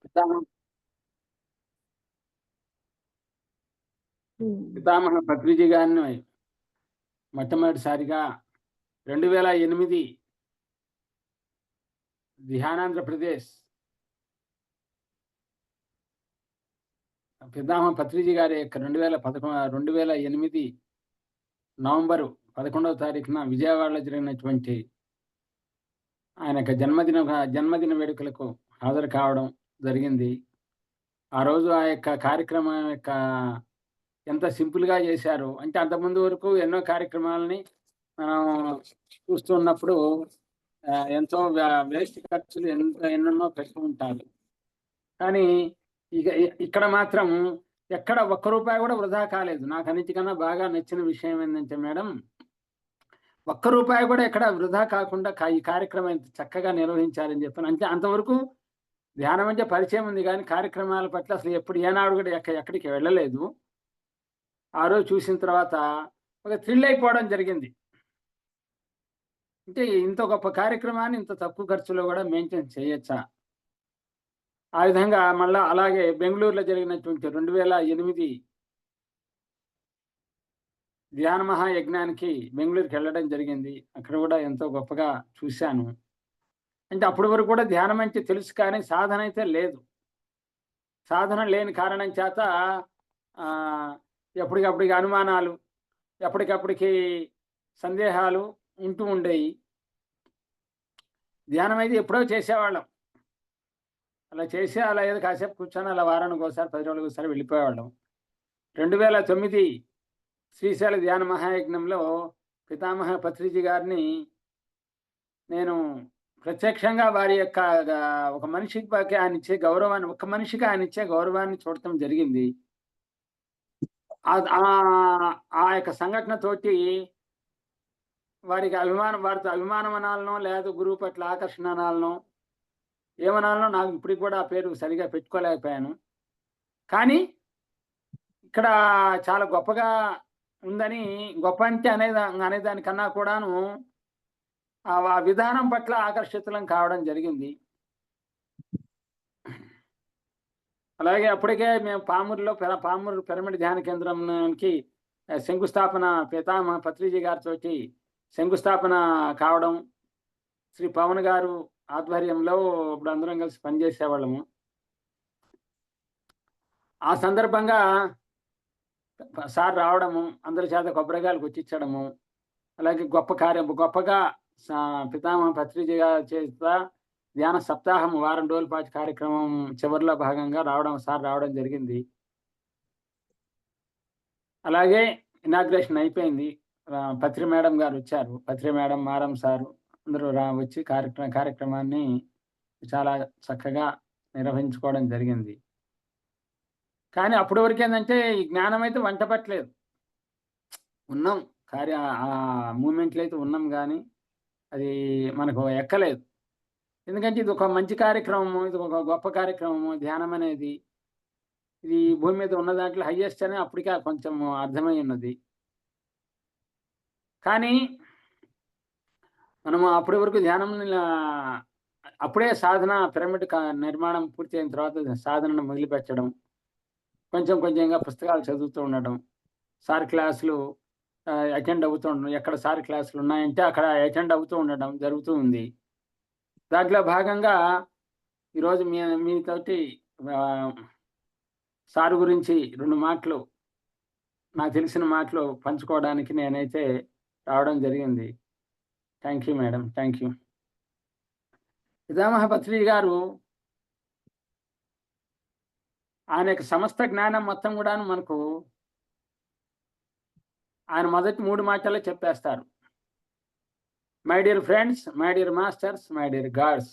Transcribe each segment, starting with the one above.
పితామహ హ్మ్. పితామహ పత్రిజీ గారిని మొట్టమొదటిసారిగా 2008 ధ్యానాంధ్రప్రదేశ్ పితామహ పత్రిజీ గారి యొక్క 2008 నవంబరు 11వ తారీఖున విజయవాడలో జరిగినటువంటి ఆయన యొక్క జన్మదిన వేడుకలకు హాజరు కావడం జరిగింది. ఆ రోజు ఆ యొక్క కార్యక్రమం యొక్క ఎంత సింపుల్‌గా చేశారు. అంటే అంతకుముందు వరకు ఎన్నో కార్యక్రమాలని మనం చూస్తున్నప్పుడు ఎంతో వేస్ట్ ఖర్చులు ఎన్నెన్నో పెడుతూ ఉంటారు. కానీ ఇక్కడ మాత్రం ఎక్కడ ఒక్క రూపాయి కూడా వృధా కాలేదు. నాకన్నిటికన్నా బాగా నచ్చిన విషయం ఏందంటే మేడం, ఒక్క రూపాయి కూడా ఎక్కడ వృధా కాకుండా ఈ కార్యక్రమం ఇంత చక్కగా నిర్వహించారని చెప్పాను. అంటే అంతవరకు ధ్యానం అంటే పరిచయం ఉంది గానీ, కార్యక్రమాల పట్ల అసలు ఎప్పుడు ఏనాడు కూడా ఎక్కడికి వెళ్ళలేదు. ఆ రోజు చూసిన తర్వాత ఒక థ్రిల్ అయిపోవడం జరిగింది. అంటే ఇంత గొప్ప కార్యక్రమాన్ని ఇంత తక్కువ ఖర్చులో కూడా మెయింటైన్ చేయొచ్చా? ఆ విధంగా మళ్ళా అలాగే బెంగుళూరులో జరిగినటువంటి 2008 ధ్యాన మహాయజ్ఞానికి బెంగుళూరుకెళ్ళడం జరిగింది. అక్కడ కూడా ఎంతో గొప్పగా చూశాను. అంటే అప్పటి వరకు కూడా ధ్యానం అంటే తెలుసు కానీ సాధన అయితే లేదు. సాధన లేని కారణం చేత ఆహ్, ఎప్పటికప్పటికి అనుమానాలు, ఎప్పటికప్పటికి సందేహాలు ఉంటూ ఉండేయి. ధ్యానం అయితే ఎప్పుడో చేసేవాళ్ళం. అలా చేసి అలా ఏదో కాసేపు కూర్చొని అలా వారానికోసారి, 10 రోజులకోసారి వెళ్ళిపోయేవాళ్ళం. 2009 శ్రీశైల ధ్యాన మహాయజ్ఞంలో పితామహ పత్రిజీ గారిని నేను ప్రత్యక్షంగా వారి యొక్క ఒక మనిషికి ఆయనిచ్చే గౌరవాన్ని, ఒక మనిషికి ఆయనిచ్చే గౌరవాన్ని చూడటం జరిగింది. ఆ యొక్క సంఘటనతోటి వారితో అభిమానం అనాలనో, లేదా గురువు పట్ల ఆకర్షణ అనాలనో, ఏమనాలనో నాకు ఇప్పటికి కూడా ఆ పేరు సరిగ్గా పెట్టుకోలేకపోయాను. కానీ ఇక్కడ చాలా గొప్పగా ఉందని, గొప్ప అంటే అనేదానికన్నా కూడాను ఆ విధానం పట్ల ఆకర్షితులం కావడం జరిగింది. అలాగే అప్పటికే మేము పామూరు పిరమిడ్ ధ్యాన కేంద్రానికి శంకుస్థాపన పితామహ పత్రిజీ గారితోటి శంకుస్థాపన కావడం, శ్రీ పవన్ గారు ఆధ్వర్యంలో ఇప్పుడు అందరం కలిసి పనిచేసేవాళ్ళము. ఆ సందర్భంగా సార్ రావడము, అందరి చేత కొబ్బరికాయలు కొట్టించడము, అలాగే గొప్పగా పితామహ పత్రిజీ గారి చేత ధ్యాన సప్తాహం వారం రోజుల పాటు కార్యక్రమం చివరిలో భాగంగా సార్ రావడం జరిగింది. అలాగే ఇనాగ్రేషన్ అయిపోయింది. పత్రి మేడం గారు వచ్చారు. పత్రి మేడం, మారం సారు అందరూ వచ్చి కార్యక్రమాన్ని చాలా చక్కగా నిర్వహించుకోవడం జరిగింది. కానీ అప్పటి వరకేందంటే ఈ జ్ఞానం అయితే వంట పట్టలేదు. ఉన్నాం. ఆ మూవ్‌మెంట్‌లో అయితే ఉన్నాం గానీ, అది మనకు ఎక్కలేదు. ఎందుకంటే ఇది ఒక మంచి కార్యక్రమము. ఇది ఒక గొప్ప కార్యక్రమము. ధ్యానం అనేది. ఇది భూమి మీద ఉన్న దాంట్లో హైయెస్ట్ అని అప్పటికే కొంచెం అర్థమై ఉన్నది. కానీ మనము అప్పటి వరకు అప్పుడే సాధన పిరమిడ్ నిర్మాణం పూర్తయిన తర్వాత సాధనను మొదలుపెట్టడం. కొంచెం కొంచెంగా పుస్తకాలు చదువుతూ ఉండడం. సార్ క్లాసులు అటెండ్ అవుతూ ఉండడం. ఎక్కడ సార్ క్లాసులు ఉన్నాయంటే అక్కడ అటెండ్ అవుతూ ఉండడం జరుగుతూ ఉంది. దాంట్లో భాగంగా ఈరోజు మీతోటి ఆహ్, సార్ గురించి 2 మాటలు, నాకు తెలిసిన మాటలు పంచుకోవడానికి నేనైతే రావడం జరిగింది. Thank you madam. Thank you. పితామహ పత్రిజీ గారు ఆయన యొక్క సమస్త జ్ఞానం మొత్తం గూడాను మనకు ఆయన మొదటి 3 మాటల్లో చెప్పేస్తారు. My dear friends, my dear masters, my dear God's.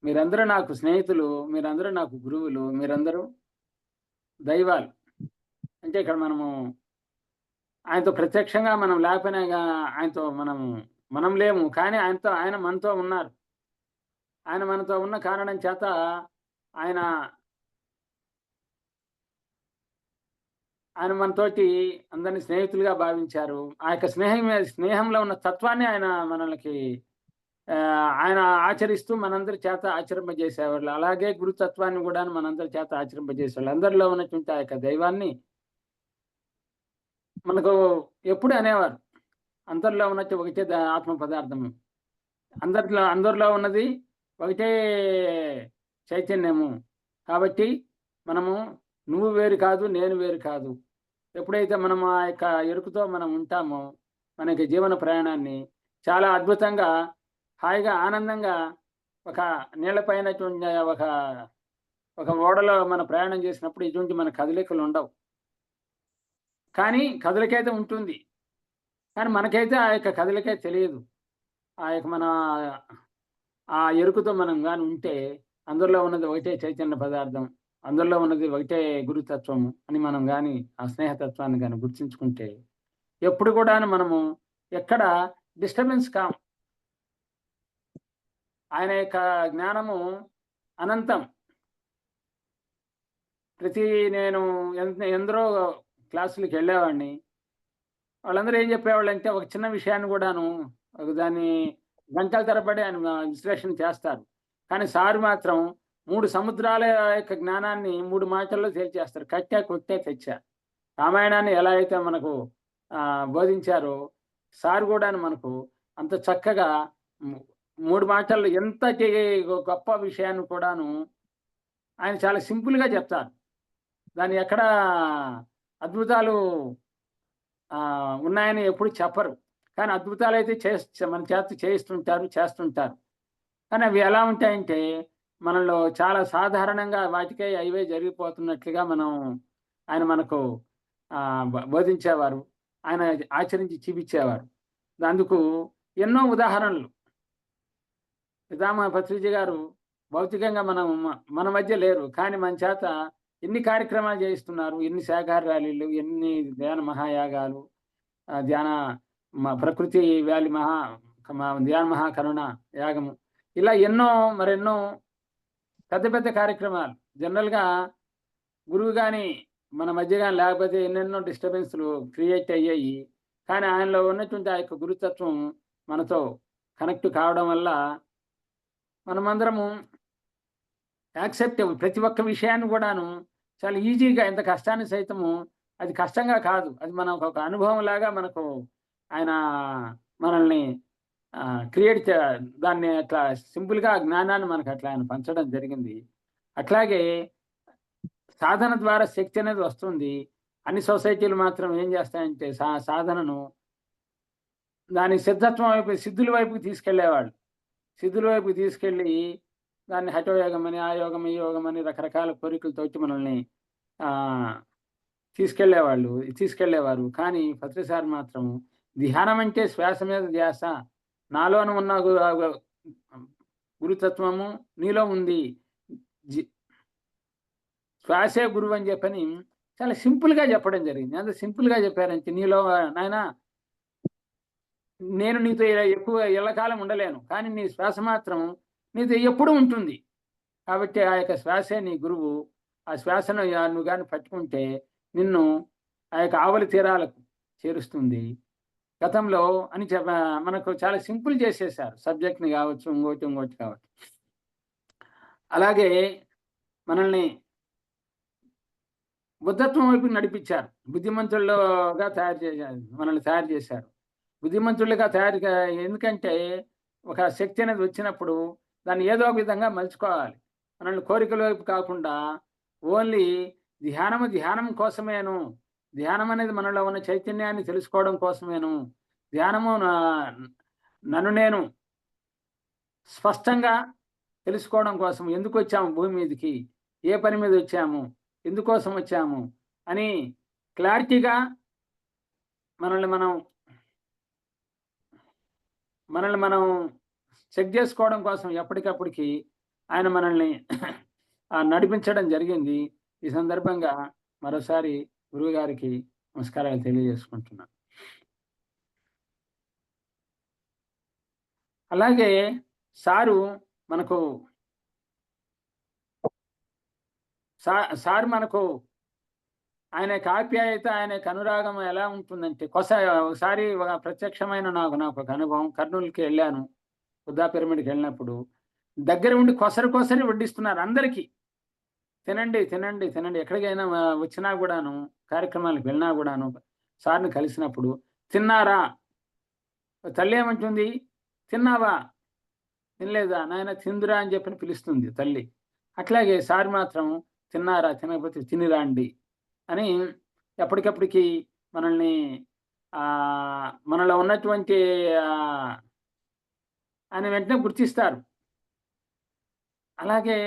మీరందరూ నాకు స్నేహితులు, మీరందరూ నాకు గురువులు, మీరందరూ దైవాలు. అంటే ఇక్కడ ఆయనతో ప్రత్యక్షంగా మనం లేకపోయినా ఆయనతో మనం లేము. కానీ ఆయన మనతో ఉన్నారు. ఆయన మనతో ఉన్న కారణం చేత ఆయన ఆయన మనతోటి అందరిని స్నేహితులుగా భావించారు. ఆ యొక్క స్నేహంలో ఉన్న తత్వాన్ని ఆయన మనలకి ఆయన ఆచరిస్తూ మనందరి చేత ఆచరింపజేసేవాళ్ళు. అలాగే గురుతత్వాన్ని కూడా మనందరి చేత ఆచరింపజేసేవాళ్ళు. అందరిలో ఉన్నటువంటి ఆ యొక్క దైవాన్ని మనకు ఎప్పుడు అనేవారు. అందరిలో ఉన్నట్టు ఒకటే ఆత్మ పదార్థము. అందరిలో ఉన్నది ఒకటే చైతన్యము. కాబట్టి మనము నువ్వు వేరు కాదు, నేను వేరు కాదు. ఎప్పుడైతే మనం ఆ యొక్క ఎరుకతో మనం ఉంటామో, మనకి జీవన ప్రయాణాన్ని చాలా అద్భుతంగా, హాయిగా, ఆనందంగా ఒక నీళ్లపైనటువంటి ఒక ఓడలో మనం ప్రయాణం చేసినప్పుడు ఇటువంటి మన కదలికలు ఉండవు. కానీ కదలికైతే ఉంటుంది. కానీ మనకైతే ఆ యొక్క కదలికే తెలియదు. ఆ యొక్క మన ఆ ఎరుకతో మనం గాని ఉంటే, అందరిలో ఉన్నది ఒకటే చైతన్య పదార్థం. అందరిలో ఉన్నది ఒకటే గురుతత్వము అని మనం గాని, ఆ స్నేహతత్వాన్ని గాని గుర్తుంచుకుంటే, ఎప్పుడు కూడాను మనము ఎక్కడ డిస్టర్బెన్స్ కాం. ఆయన యొక్క జ్ఞానము అనంతం. నేను ఎందరో క్లాసులకెళ్ళేవాడిని. వాళ్ళందరూ ఏం చెప్పేవాళ్ళంటే, ఒక చిన్న విషయాన్ని కూడాను దాన్ని గంటల తరబడి ఆయన విశ్లేషణ చేస్తారు. కానీ సారు మాత్రం 3 సముద్రాల యొక్క జ్ఞానాన్ని 3 మాటల్లో తేల్చేస్తారు. కట్టా, కొట్టా, తెచ్చా. రామాయణాన్ని ఎలా అయితే మనకు బోధించారో, సారు కూడాను మనకు అంత చక్కగా 3 మాటల్లో ఎంతటి గొప్ప విషయాన్ని కూడాను ఆయన చాలా సింపుల్‌గా చెప్తారు. దాన్ని ఎక్కడా అద్భుతాలు ఉన్నాయని ఎప్పుడు చెప్పరు. కానీ అద్భుతాలైతే మన చేత చేస్తుంటారు. కానీ అవి ఎలా ఉంటాయంటే, మనలో చాలా సాధారణంగా వాటికే అవే జరిగిపోతున్నట్లుగా ఆయన మనకు బోధించేవారు. ఆయన ఆచరించి చూపించేవారు. అందుకు ఎన్నో ఉదాహరణలు. పితామహ పత్రిజీ గారు భౌతికంగా మన మధ్య లేరు. కానీ మన చేత ఎన్ని కార్యక్రమాలు చేయిస్తున్నారు. ఎన్ని శాఖాహార ర్యాలీలు, ఎన్ని ధ్యాన మహాయాగాలు, ధ్యాన ప్రకృతి వ్యాలి ధ్యాన మహాకరుణ యాగము. ఇలా మరెన్నో పెద్ద పెద్ద కార్యక్రమాలు. జనరల్‌గా గురువు గాని మన మధ్య గాని లేకపోతే ఎన్నెన్నో డిస్టర్బెన్స్‌లు క్రియేట్ అయ్యాయి. కానీ ఆయనలో ఉన్నటువంటి ఆ యొక్క గురుతత్వం మనతో కనెక్ట్ కావడం వల్ల మనమందరము యాక్సెప్టబుల్. ప్రతి ఒక్క విషయాన్ని కూడాను చాలా ఈజీగా, ఎంత కష్టాన్ని సైతము అది కష్టంగా కాదు. అది మనకొక అనుభవంలాగా ఆయన మనల్ని క్రియేట్ దాన్ని అట్లా సింపుల్‌గా ఆ జ్ఞానాన్ని మనకట్లా ఆయన పంచడం జరిగింది. అట్లాగే సాధన ద్వారా శక్తి అనేది వస్తుంది. అన్ని సొసైటీలు మాత్రం ఏం చేస్తాయంటే సాధనను దాని సిద్ధత్వం వైపు, సిద్ధుల వైపుకి తీసుకెళ్ళేవాళ్ళు. సిద్ధుల వైపుకి తీసుకెళ్ళి దాన్ని హఠయోగం అని, ఆ యోగం, ఈ యోగం అని రకరకాల కోరికలతోటి మనల్ని తీసుకెళ్ళేవారు. కానీ పత్రి సార్ మాత్రం ధ్యానం అంటే శ్వాస మీద ధ్యాస. నాలోన ఉన్న గురుతత్వము నీలో ఉంది. శ్వాసే గురువు అని చెప్పని చాలా సింపుల్‌గా చెప్పడం జరిగింది. ఎంత సింపుల్‌గా చెప్పారంటే, నీలో నాయనా నేను నీతో ఎక్కువ ఎల్లకాలం ఉండలేను. కానీ నీ శ్వాస మాత్రం నీతో ఎప్పుడూ ఉంటుంది. కాబట్టి ఆ యొక్క శ్వాసే నీ గురువు. ఆ శ్వాసను నువ్వు గాని పట్టుకుంటే నిన్ను ఆ యొక్క ఆవలి తీరాలకు చేరుస్తుంది. గతంలో అని మనకు చాలా సింపుల్ చేసేశారు. సబ్జెక్ట్‌ని కావచ్చు, ఇంకోటి కావచ్చు. అలాగే మనల్ని బుద్ధత్వం వైపు నడిపించారు. బుద్ధిమంతులుగా మనల్ని తయారు చేశారు. బుద్ధిమంతులుగా ఎందుకంటే ఒక శక్తి అనేది వచ్చినప్పుడు దాన్ని ఏదో ఒక విధంగా మలుచుకోవాలి. మనల్ని కోరికల వైపు కాకుండా ఓన్లీ ధ్యానం కోసమేను. ధ్యానం అనేది మనలో ఉన్న చైతన్యాన్ని తెలుసుకోవడం కోసమేను. ధ్యానము నన్ను నేను స్పష్టంగా తెలుసుకోవడం కోసం. ఎందుకొచ్చాము భూమి మీదకి? ఏ పని మీద వచ్చాము? ఎందుకోసం వచ్చాము? అని క్లారిటీగా మనల్ని మనం చెక్ చేసుకోవడం కోసం ఎప్పటికప్పటికి ఆయన మనల్ని నడిపించడం జరిగింది. ఈ సందర్భంగా మరోసారి గురువుగారికి నమస్కారాలు తెలియజేసుకుంటున్నాను. అలాగే సారు మనకు ఆయన యొక్క ఆప్యాయత, ఆయన యొక్క అనురాగం ఎలా ఉంటుందంటే ఒకసారి ప్రత్యక్షమైన నాకు ఒక అనుభవం. కర్నూలుకి వెళ్ళాను. బుద్ధా పిరమిడ్‌కి వెళ్ళినప్పుడు దగ్గర ఉండి కొసరు కొసరి వడ్డిస్తున్నారు అందరికీ. తినండి, తినండి, తినండి. ఎక్కడికైనా వచ్చినా గూడాను, కార్యక్రమాలకు వెళ్ళినా గూడాను, సార్‌ని కలిసినప్పుడు తిన్నారా? తల్లేమంటుంది? తిన్నావా? తినలేదా? నాయన తిందురా అని చెప్పని పిలుస్తుంది తల్లి. అట్లాగే సార్ మాత్రం తిన్నారా? తినకపోతే తిని రండి అని ఎప్పటికప్పటికి మనల్ని మనలో ఉన్నటువంటి ఆహ్, ఆయన వెంటనే గుర్తిస్తారు. అలాగే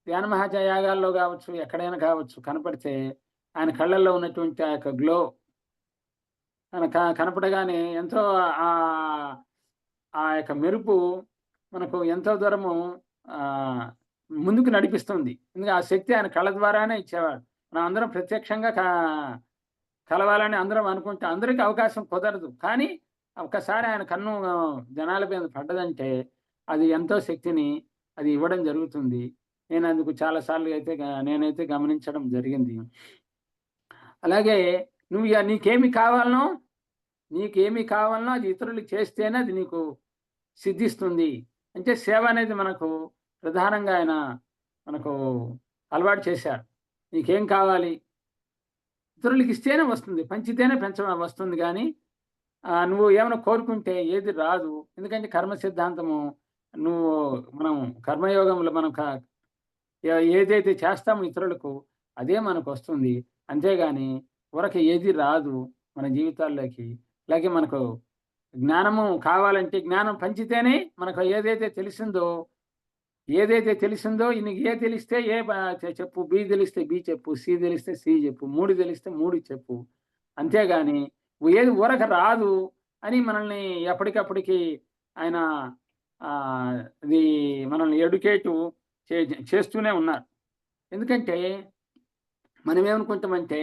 ధ్యాన మహాయాగాల్లో గావచ్చు, ఎక్కడైనా కావచ్చు కనపడితే ఆయన కళ్ళల్లో ఉన్నటువంటి ఆ యొక్క గ్లో కనపడగానే ఎంతో ఆహ్, ఆ యొక్క మెరుపు మనకు ఎంతో దూరము ఆహ్, ముందుకు నడిపిస్తుంది. ఎందుకంటే ఆ శక్తి ఆయన కళ్ళ ద్వారానే ఇచ్చేవాడు. మనం అందరం ప్రత్యక్షంగా కలవాలని అందరం అనుకుంటే అందరికి అవకాశం కుదరదు. కానీ ఒక్కసారి ఆయన కన్ను జనాల మీద పడ్డదంటే అది ఎంతో శక్తిని అది ఇవ్వడం జరుగుతుంది. నేను అందుకు చాలా సార్లు అయితే నేనైతే గమనించడం జరిగింది. అలాగే నీకేమి కావాలనో నీకేమి కావాలనో అది ఇతరులకు చేస్తేనే అది నీకు సిద్ధిస్తుంది. అంటే సేవ అనేది మనకు ప్రధానంగా ఆయన మనకు అలవాటు చేశారు. నీకేం కావాలి? ఇతరులకిస్తేనే వస్తుంది. పంచితేనే వస్తుంది గానీ, నువ్వు ఏమైనా కోరుకుంటే ఏది రాదు. ఎందుకంటే కర్మ సిద్ధాంతము నువ్వు మనం కర్మయోగంలో మనం ఏదైతే చేస్తామో ఇతరులకు అదే మనకొస్తుంది. అంతేగాని ఊరక ఏది రాదు మన జీవితాల్లోకి. అలాగే మనకు జ్ఞానము కావాలంటే జ్ఞానం పంచితేనే మనకు ఏదైతే తెలిసిందో నీకు ఏ తెలిస్తే ఏ బ చెప్పు. బి తెలిస్తే బి చెప్పు. సి తెలిస్తే సి చెప్పు. 3 తెలిస్తే 3 చెప్పు. అంతేగాని ఏది ఊరక రాదు అని మనల్ని ఎప్పటికప్పటికి ఆయన ఇది మనల్ని ఎడ్యుకేటు చే చేస్తూనే ఉన్నారు. ఎందుకంటే మనమేమనుకుంటామంటే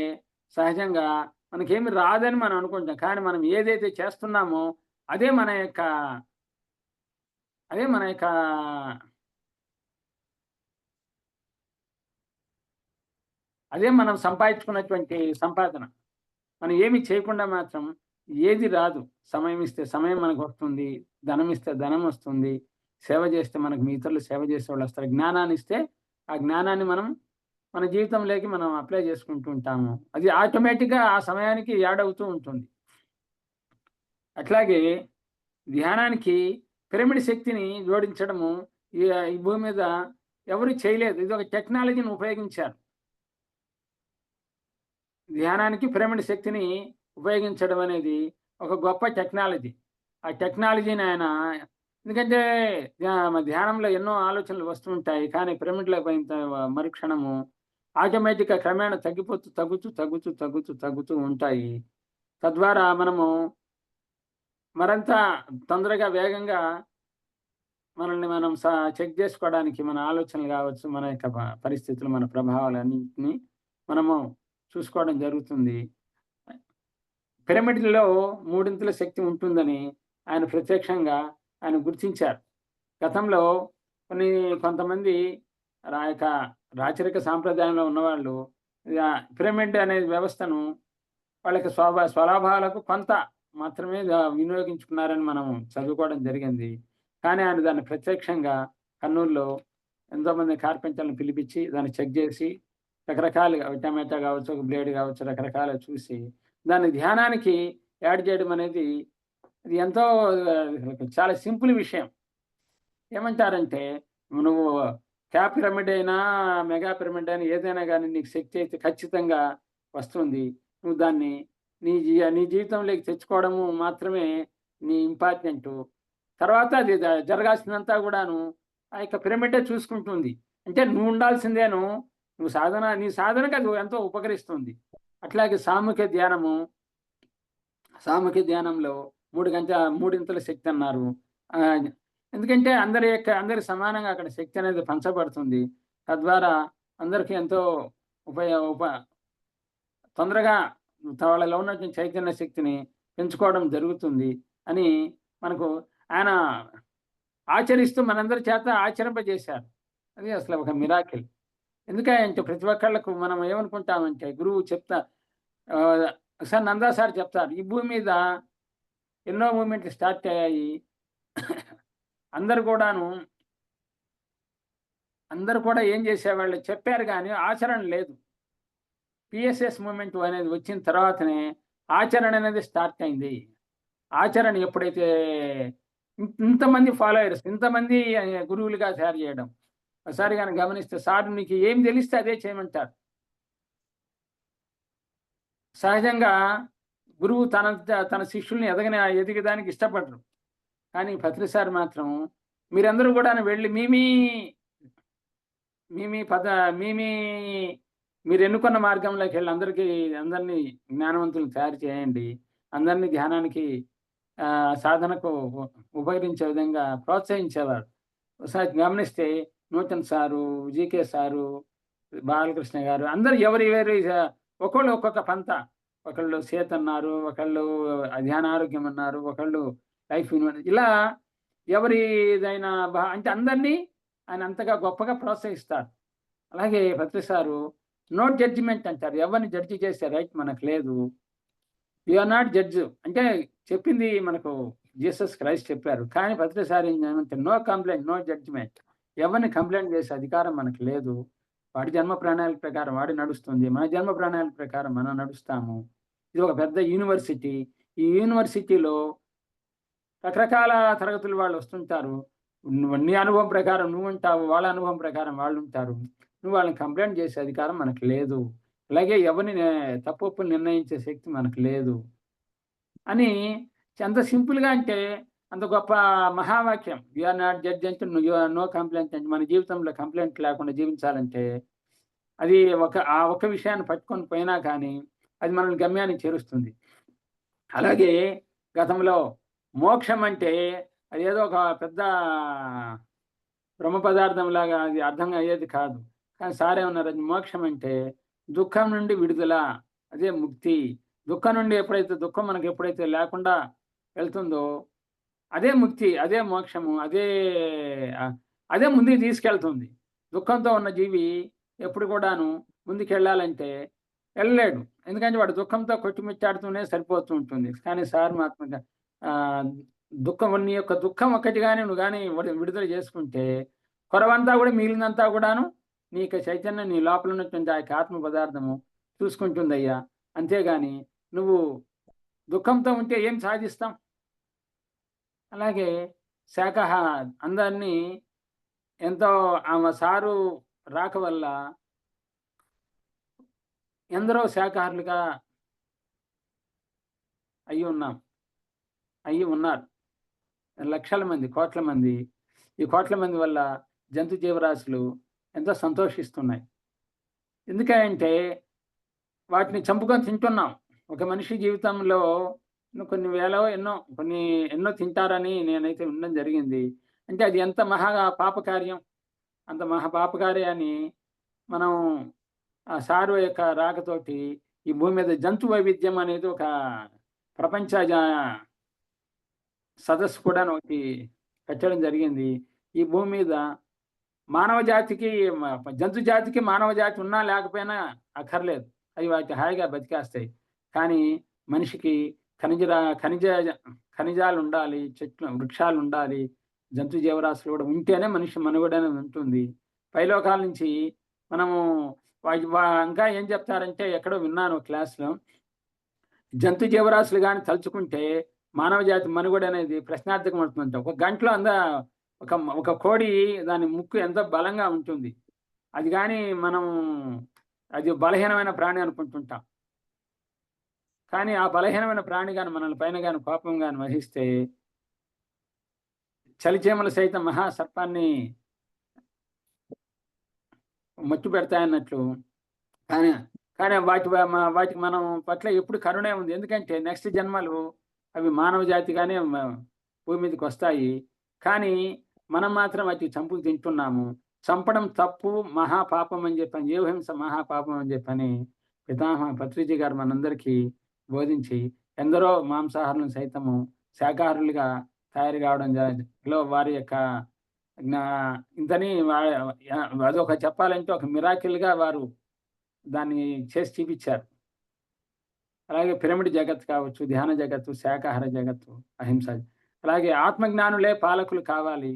సహజంగా మనకేమి రాదని మనం అనుకుంటాం. కానీ మనం ఏదైతే చేస్తున్నామో అదే మన యొక్క అదే మన యొక్క అదే మనం సంపాదించుకున్నటువంటి సంపాదన. మనం ఏమి చేయకుండా మాత్రం ఏది రాదు. సమయం ఇస్తే సమయం మనకొస్తుంది. ధనం ఇస్తే ధనం వస్తుంది. సేవ చేస్తే మనకు ఇతరులు సేవ చేసేవాళ్ళొస్తారు. జ్ఞానాన్నిస్తే ఆ జ్ఞానాన్ని మనం మన జీవితంలోకి మనం అప్లై చేసుకుంటూ ఉంటాము. అది ఆటోమేటిక్‌గా ఆ సమయానికి యాడ్ అవుతూ ఉంటుంది. అట్లాగే ధ్యానానికి పిరమిడ్ శక్తిని జోడించడము ఈ భూమి మీద ఎవరు చేయలేదు. ఇదొక టెక్నాలజీని ఉపయోగించారు. ధ్యానానికి పిరమిడ్ శక్తిని ఉపయోగించడం అనేది ఒక గొప్ప టెక్నాలజీ. ఆ టెక్నాలజీని ఆయన ఎందుకంటే ధ్యానంలో ఎన్నో ఆలోచనలు వస్తూ ఉంటాయి. కానీ పిరమిడ్‌లోకి పోయిన మరుక్షణము ఆటోమేటిక్‌గా క్రమేణా తగ్గిపోతూ, తగ్గుతూ, తగ్గుతూ, తగ్గుతూ, తగ్గుతూ ఉంటాయి. తద్వారా మనము మరింత తొందరగా, వేగంగా మనల్ని మనం చెక్ జేసుకోవడానికి మన ఆలోచనలు గావచ్చు, మన యొక్క పరిస్థితులు, మన ప్రభావాలన్నిటిని మనము చూసుకోవడం జరుగుతుంది. పిరమిడ్‌లో మూడింతల శక్తి ఉంటుందని ఆయన ప్రత్యక్షంగా ఆయన గుర్తించారు. గతంలో కొంతమంది యొక్క రాచరిక సాంప్రదాయంలో ఉన్నవాళ్ళు పిరమిడ్ అనే వ్యవస్థను వాళ్ళకి స్వలాభాలకు కొంత మాత్రమే వినియోగించుకున్నారని మనం చదువుకోవడం జరిగింది. కానీ ఆయన దాన్ని ప్రత్యక్షంగా కర్నూలులో ఎంతోమంది కార్పెంటర్‌లను పిలిపించి దాన్ని చెక్ జేసి రకరకాలుగా టమాటా గావచ్చు, ఒక బ్లేడ్ గావచ్చు రకరకాలుగా చూసి దాన్ని ధ్యానానికి యాడ్ చేయడం అనేది అది ఎంతో చాలా సింపుల్ విషయం. ఏమంటారంటే నువ్వు పిరమిడ్ అయినా, మెగా పిరమిడ్ అయినా ఏదైనా గాని నీకు శక్తి అయితే ఖచ్చితంగా వస్తుంది. నువ్వు దాన్ని నీ జీవితంలోకి తెచ్చుకోవడము మాత్రమే నీ ఇంపార్టెంటు. తర్వాత అది జరగాల్సిందంతా గూడాను ఆ యొక్క పిరమిడే చూసుకుంటుంది. అంటే నువ్వుండాల్సిందేను నీ సాధనకు అది ఎంతో ఉపకరిస్తుంది. అట్లాగే సామూహిక ధ్యానంలో మూడింతల శక్తి అన్నారు. ఆహ్, ఎందుకంటే అందరికి సమానంగా అక్కడ శక్తి అనేది పంచబడుతుంది. తద్వారా అందరికి ఎంతో ఉపయో ఉప తొందరగా వాళ్ళలో ఉన్నటువంటి చైతన్య శక్తిని పెంచుకోవడం జరుగుతుంది అని మనకు ఆయన ఆచరిస్తూ మనందరి చేత ఆచరింపజేశారు. అది అసలు ఒక మిరాకిల్. ఎందుకంటే ప్రతి ఒక్కళ్ళకు మనం ఏమనుకుంటామంటే గురువు ఆహ్, సార్ నందా సార్ చెప్తారు. ఈ భూమి మీద ఎన్నో మూవ్‌మెంట్లు స్టార్ట్ అయ్యాయి. అందరూ కూడా ఏం చేసేవాళ్ళు చెప్పారు గానీ ఆచరణ లేదు. పిఎస్ఎస్ మూవ్‌మెంట్ అనేది వచ్చిన తర్వాతనే ఆచరణ అనేది స్టార్ట్ అయింది. ఆచరణ ఎప్పుడైతే ఇంతమంది ఫాలోయర్స్, ఇంతమంది గురువులుగా తయారు చేయడం. ఒకసారి గనక గమనిస్తే సార్ మీకు ఏం తెలిస్తే అదే చేయమంటారు. సహజంగా గురువు తన శిష్యుల్ని ఎదిగడానికి ఇష్టపడరు. కానీ పత్రి సార్ మాత్రం మీరందరూ గూడాను వెళ్లి మీ మీ మీ మీ పద మీ మీ మీరెన్నుకున్న మార్గంలోకెళ్ళి అందరిని జ్ఞానవంతులను తయారు చేయండి. అందరిని ధ్యానానికి సాధనకు ఉపకరించే విధంగా ప్రోత్సహించేవారు. ఒకసారి గమనిస్తే Nutan sir, GK sir, Balakrishna గారు అందరూ ఎవరి ఒక్కోళ్ళు ఒక్కొక్క పంథ. ఒకళ్ళు సేతన్నారు, ఒకళ్ళు ధ్యాన ఆరోగ్యం అన్నారు, ఒకళ్ళు లైఫ్ ఇలా ఎవరిదైనా అంటే అందరినీ ఆయన అంతగా గొప్పగా ప్రోత్సహిస్తారు. అలాగే పత్రి సారు నో జడ్జిమెంట్ అంటారు. ఎవరిని జడ్జి చేసే రైట్ మనకు లేదు. యూ ఆర్ నాట్ జడ్జ్ అంటే చెప్పింది మనకు జీసస్ క్రైస్ట్ చెప్పారు. కానీ పత్రి సార్ ఏమంటే నో కంప్లైంట్, నో జడ్జిమెంట్. ఎవరిని కంప్లైంట్ చేసే అధికారం మనకు లేదు. వాడి జన్మ ప్రణాళిక ప్రకారం వాడు నడుస్తుంది. మన జన్మ ప్రణాళిక ప్రకారం మనం నడుస్తాము. ఇది ఒక పెద్ద యూనివర్సిటీ. ఈ యూనివర్సిటీలో రకరకాల తరగతుల వాళ్ళు వస్తుంటారు. నీ అనుభవం ప్రకారం నువ్వుంటావు. వాళ్ళ అనుభవం ప్రకారం వాళ్ళుంటారు. నువ్వు వాళ్ళని కంప్లైంట్ చేసే అధికారం మనకు లేదు. అలాగే ఎవరిని తప్పొప్పులు నిర్ణయించే శక్తి మనకు లేదు. అని ఎంత సింపుల్‌గా అంటే అంత గొప్ప మహావాక్యం. యూ ఆర్ నాట్ జడ్జ్ అంటే యూ ఆర్ నో కంప్లెయింట్ అంటే మన జీవితంలో కంప్లెయింట్ లేకుండా జీవించాలంటే అది ఆ ఒక్క విషయాన్ని పట్టుకొని పోయినా కానీ అది మనల్ని గమ్యానికి చేరుస్తుంది. అలాగే గతంలో మోక్షం అంటే అదేదో ఒక పెద్ద బ్రహ్మ పదార్థంలాగా అది అర్థం అయ్యేది కాదు. కానీ సార్ ఏమన్నారు, అది మోక్షం అంటే దుఃఖం నుండి విడుదల. అదే ముక్తి. దుఃఖం నుండి దుఃఖం మనకు ఎప్పుడైతే లేకుండా వెళ్తుందో అదే ముక్తి, అదే మోక్షము, అదే ముందుకు తీసుకెళ్తుంది. దుఃఖంతో ఉన్న జీవి ఎప్పుడు కూడాను ముందుకెళ్ళాలంటే వెళ్ళలేడు. ఎందుకంటే వాడు దుఃఖంతో కొట్టుమిట్టాడుతూనే సరిపోతూ ఉంటుంది. కానీ సార్ మాత్రం నీ యొక్క దుఃఖం ఒక్కటి గాని నువ్వు గాని విడుదల చేసుకుంటే కొరవంతా కూడా మిగిలినంతా కూడాను నీకు చైతన్యం నీ లోపల ఉన్నటువంటి ఆ యొక్క ఆత్మ పదార్థము చూసుకుంటుందయ్యా. అంతేగాని నువ్వు దుఃఖంతో ఉంటే ఏం సాధిస్తాం? అలాగే అందరినీ ఎంతో ఆమె సారు రాక వల్ల ఎందరో శాకాహారులుగా అయ్యి ఉన్నారు. లక్షల మంది, కోట్ల మంది. ఈ కోట్ల మంది వల్ల జంతు జీవరాశులు ఎంతో సంతోషిస్తున్నాయి. ఎందుకంటే వాటిని చంపుకొని తింటున్నాం. ఒక మనిషి జీవితంలో కొన్ని వేలో ఎన్నో తింటారని నేనైతే వినడం జరిగింది. అంటే అది ఎంత పాపకార్యం. అంత పాపకార్యాన్ని మనం ఆ సారు యొక్క రాకతోటి ఈ భూమి మీద జంతు వైవిధ్యం అనేది ఒక ప్రపంచ సదస్సు కూడా ఒకటి పెట్టడం జరిగింది. ఈ భూమి మీద మానవ జాతికి జంతు జాతికి మానవ జాతి ఉన్నా లేకపోయినా అక్కర్లేదు. అవి వాటి హాయిగా బతికేస్తాయి. కానీ మనిషికి ఖనిజాలు ఉండాలి, వృక్షాలు ఉండాలి, జంతు జీవరాశులు కూడా ఉంటేనే మనిషి మనుగడ అనేది ఉంటుంది. పైలోకాల నుంచి మనము ఇంకా ఏం చెప్తారంటే ఎక్కడో విన్నాను క్లాస్‌లో, జంతు జీవరాశులు గాని తలుచుకుంటే మానవ జాతి మనుగడ అనేది ప్రశ్నార్థకం అవుతుందంట. ఒక గంటలో ఒక కోడి దాని ముక్కు ఎంత బలంగా ఉంటుంది. అది గాని అది బలహీనమైన ప్రాణి అనుకుంటుంటాం. కానీ ఆ బలహీనమైన ప్రాణి గాని మనల్ని పైన గాని కోపం గాని వహిస్తే చలిచీమలు సైతం మహాసర్పాన్ని మట్టు పెడతాయన్నట్లు. కానీ వాటికి మనం పట్ల ఎప్పుడు కరుణే ఉంది. ఎందుకంటే నెక్స్ట్ జన్మలు అవి మానవ జాతిగానే భూమి మీదకి వస్తాయి. కానీ మనం మాత్రం వాటికి చంపుకు తింటున్నాము. చంపడం తప్పు, మహాపాపం అని చెప్పని, జీవహింస మహాపాపం అని చెప్పని పితామహ పత్రిజీ గారు మనందరికీ బోధించి ఎందరో మాంసాహారులను సైతము శాకాహారులుగా తయారు కావడం వారి యొక్క ఇంతని అదొక చెప్పాలంటే ఒక మిరాకిల్‌గా వారు దాన్ని చేసి చూపించారు. అలాగే పిరమిడ్ జగత్తు కావచ్చు, ధ్యాన జగత్తు, శాకాహార జగత్తు, అహింస. అలాగే ఆత్మజ్ఞానులే పాలకులు కావాలి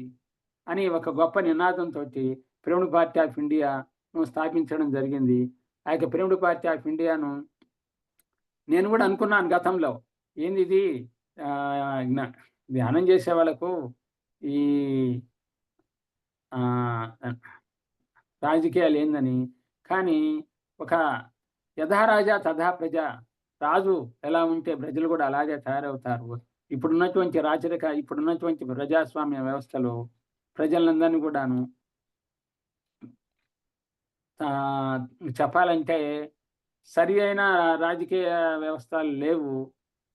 అని ఒక గొప్ప నినాదంతోటి పిరమిడ్ పార్టీ ఆఫ్ ఇండియాను స్థాపించడం జరిగింది. ఆ యొక్క పిరమిడ్ పార్టీ ఆఫ్ ఇండియాను నేను కూడా అనుకున్నాను గతంలో. ఏందిది ఆహ్, జ్ఞ ధ్యానం చేసే వాళ్ళకు ఈ ఆహ్, రాజకీయాలేందని. కానీ ఒక యథా రాజా తథా ప్రజ. రాజు ఎలా ఉంటే ప్రజలు కూడా అలాగే తయారవుతారు. ఇప్పుడున్నటువంటి ప్రజాస్వామ్య వ్యవస్థలో ప్రజలందరిని కూడాను ఆహ్, చెప్పాలంటే సరి అయిన రాజకీయ వ్యవస్థలు లేవు.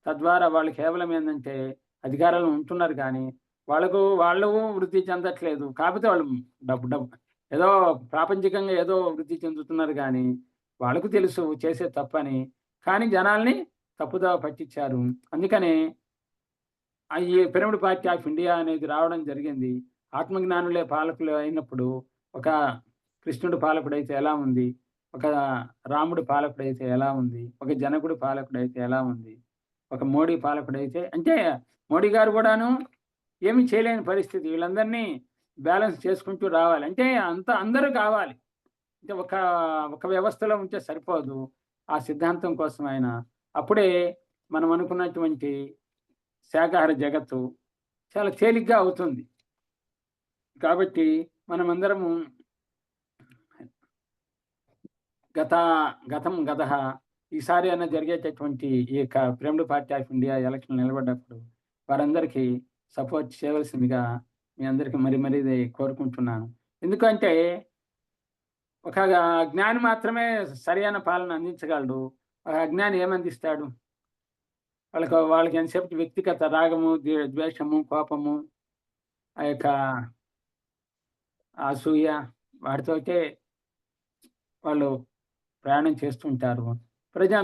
తద్వారా వాళ్ళు కేవలం ఏందంటే అధికారంలో ఉంటున్నారు గానీ, వాళ్ళు వృద్ధి చెందట్లేదు. కాపోతే వాళ్ళు డబ్బు డబ్బు ఏదో ప్రాపంచికంగా ఏదో వృద్ధి చెందుతున్నారు గానీ, వాళ్ళకు తెలుసు చేసేది తప్పని. కానీ జనాల్ని తప్పుదోవ పట్టించారు. అందుకనే ఈ పిరమిడ్ పార్టీ ఆఫ్ ఇండియా అనేది రావడం జరిగింది. ఆత్మజ్ఞానులే పాలకులు అయినప్పుడు, ఒక కృష్ణుడు పాలకుడైతే ఎలా ఉంది? ఒక రాముడు పాలకుడైతే ఎలా ఉంది? ఒక జనకుడు పాలకుడైతే ఎలా ఉంది? ఒక మోడీ పాలకుడైతే అంటే మోడీ గారు గూడాను ఏమి చేయలేని పరిస్థితి. వీళ్ళందరినీ బ్యాలెన్స్ చేసుకుంటూ రావాలి. అంటే అందరూ కావాలి. అంటే ఒక వ్యవస్థలో ఉంటే సరిపోదు. ఆ సిద్ధాంతం కోసం ఆయన అప్పుడే మనం అనుకున్నటువంటి శాకాహార జగత్తు చాలా తేలిగ్గా అవుతుంది. కాబట్టి మనమందరము గత గతం గతః ఈసారి అన్నా జరిగేటటువంటి ఈ యొక్క pyramid party of India election నిలబడ్డప్పుడు వారందరికీ సపోర్ట్ చేయవలసిందిగా మీ అందరికి మరీ కోరుకుంటున్నాను. ఎందుకంటే ఒక జ్ఞాని మాత్రమే సరైన పాలన అందించగలడు. ఒక అజ్ఞాని ఏమందిస్తాడు? వాళ్ళకి ఎంతసేపు వ్యక్తిగత రాగము, ద్వేషము, కోపము, ఆ యొక్క అసూయ వాటితోటే వాళ్ళు ప్రయాణం చేస్తుంటారు.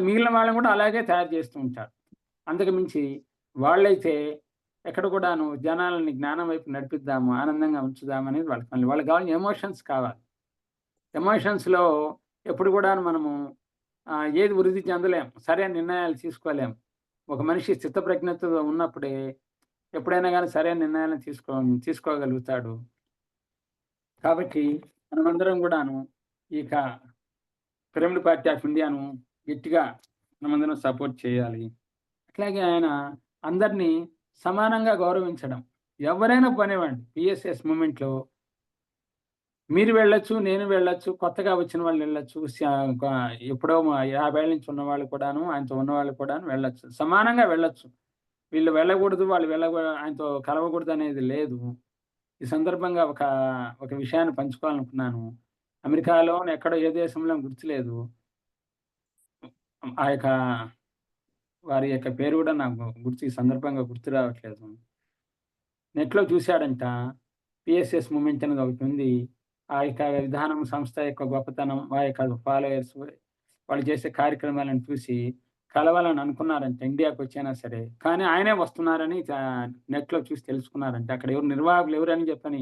మిగిలిన వాళ్ళని కూడా అలాగే తయారు చేస్తూ ఉంటారు. అంతకు మించి వాళ్ళైతే ఎక్కడ కూడాను జనాలని జ్ఞానం వైపు నడిపిద్దాము, ఆనందంగా ఉంచుదామనేది వాళ్ళకి పని. వాళ్ళకి కావాల్సిన ఎమోషన్స్ కావాలి. ఎమోషన్స్‌లో ఎప్పుడు కూడాను మనము ఏది వృద్ధి చెందలేం. సరైన నిర్ణయాలు తీసుకోలేం. ఒక మనిషి స్థితప్రజ్ఞతతో ఉన్నప్పుడే ఎప్పుడైనా గాని సరైన నిర్ణయాలను తీసుకోగలుగుతాడు. కాబట్టి మనమందరం గూడాను ఇక పిరమిడ్ పార్టీ ఆఫ్ ఇండియాను గట్టిగా మనమందరం సపోర్ట్ చేయాలి. అట్లాగే ఆయన అందరినీ సమానంగా గౌరవించడం. ఎవరైనా పోనివ్వండి. పీఎస్ఎస్ మూవ్‌మెంట్‌లో మీరు వెళ్ళొచ్చు, నేను వెళ్ళొచ్చు, కొత్తగా వచ్చిన వాళ్ళు వెళ్ళొచ్చు. గ ఎప్పుడో 50 ఏళ్ల నుంచి ఉన్నవాళ్ళు కూడాను, ఆయనతో ఉన్నవాళ్ళు కూడాను వెళ్ళొచ్చు. సమానంగా వెళ్ళొచ్చు. వీళ్ళు వెళ్ళకూడదు, వాళ్ళు ఆయనతో కలవకూడదనేది లేదు. ఈ సందర్భంగా ఒక విషయాన్ని పంచుకోవాలనుకున్నాను. అమెరికాలోనో ఎక్కడో ఏ దేశంలో గుర్తులేదు. ఆ యొక్క వారి యొక్క పేరు గూడా నాకు ఈ సందర్భంగా గుర్తు రావట్లేదు. నెట్‌లో చూసాడంట. పీఎస్ఎస్ మూవ్‌మెంట్ అనేది ఒకటుంది. ఆ యొక్క విధానం, సంస్థ యొక్క గొప్పతనం, ఆ యొక్క ఫాలోయర్స్ వాళ్ళు చేసే కార్యక్రమాలను చూసి కలవాలని అనుకున్నారంట ఇండియాకొచ్చైనా సరే. కానీ ఆయనే వస్తున్నారని నెట్‌లో చూసి తెలుసుకున్నారంట. అక్కడ నిర్వాహకులు ఎవరని చెప్పని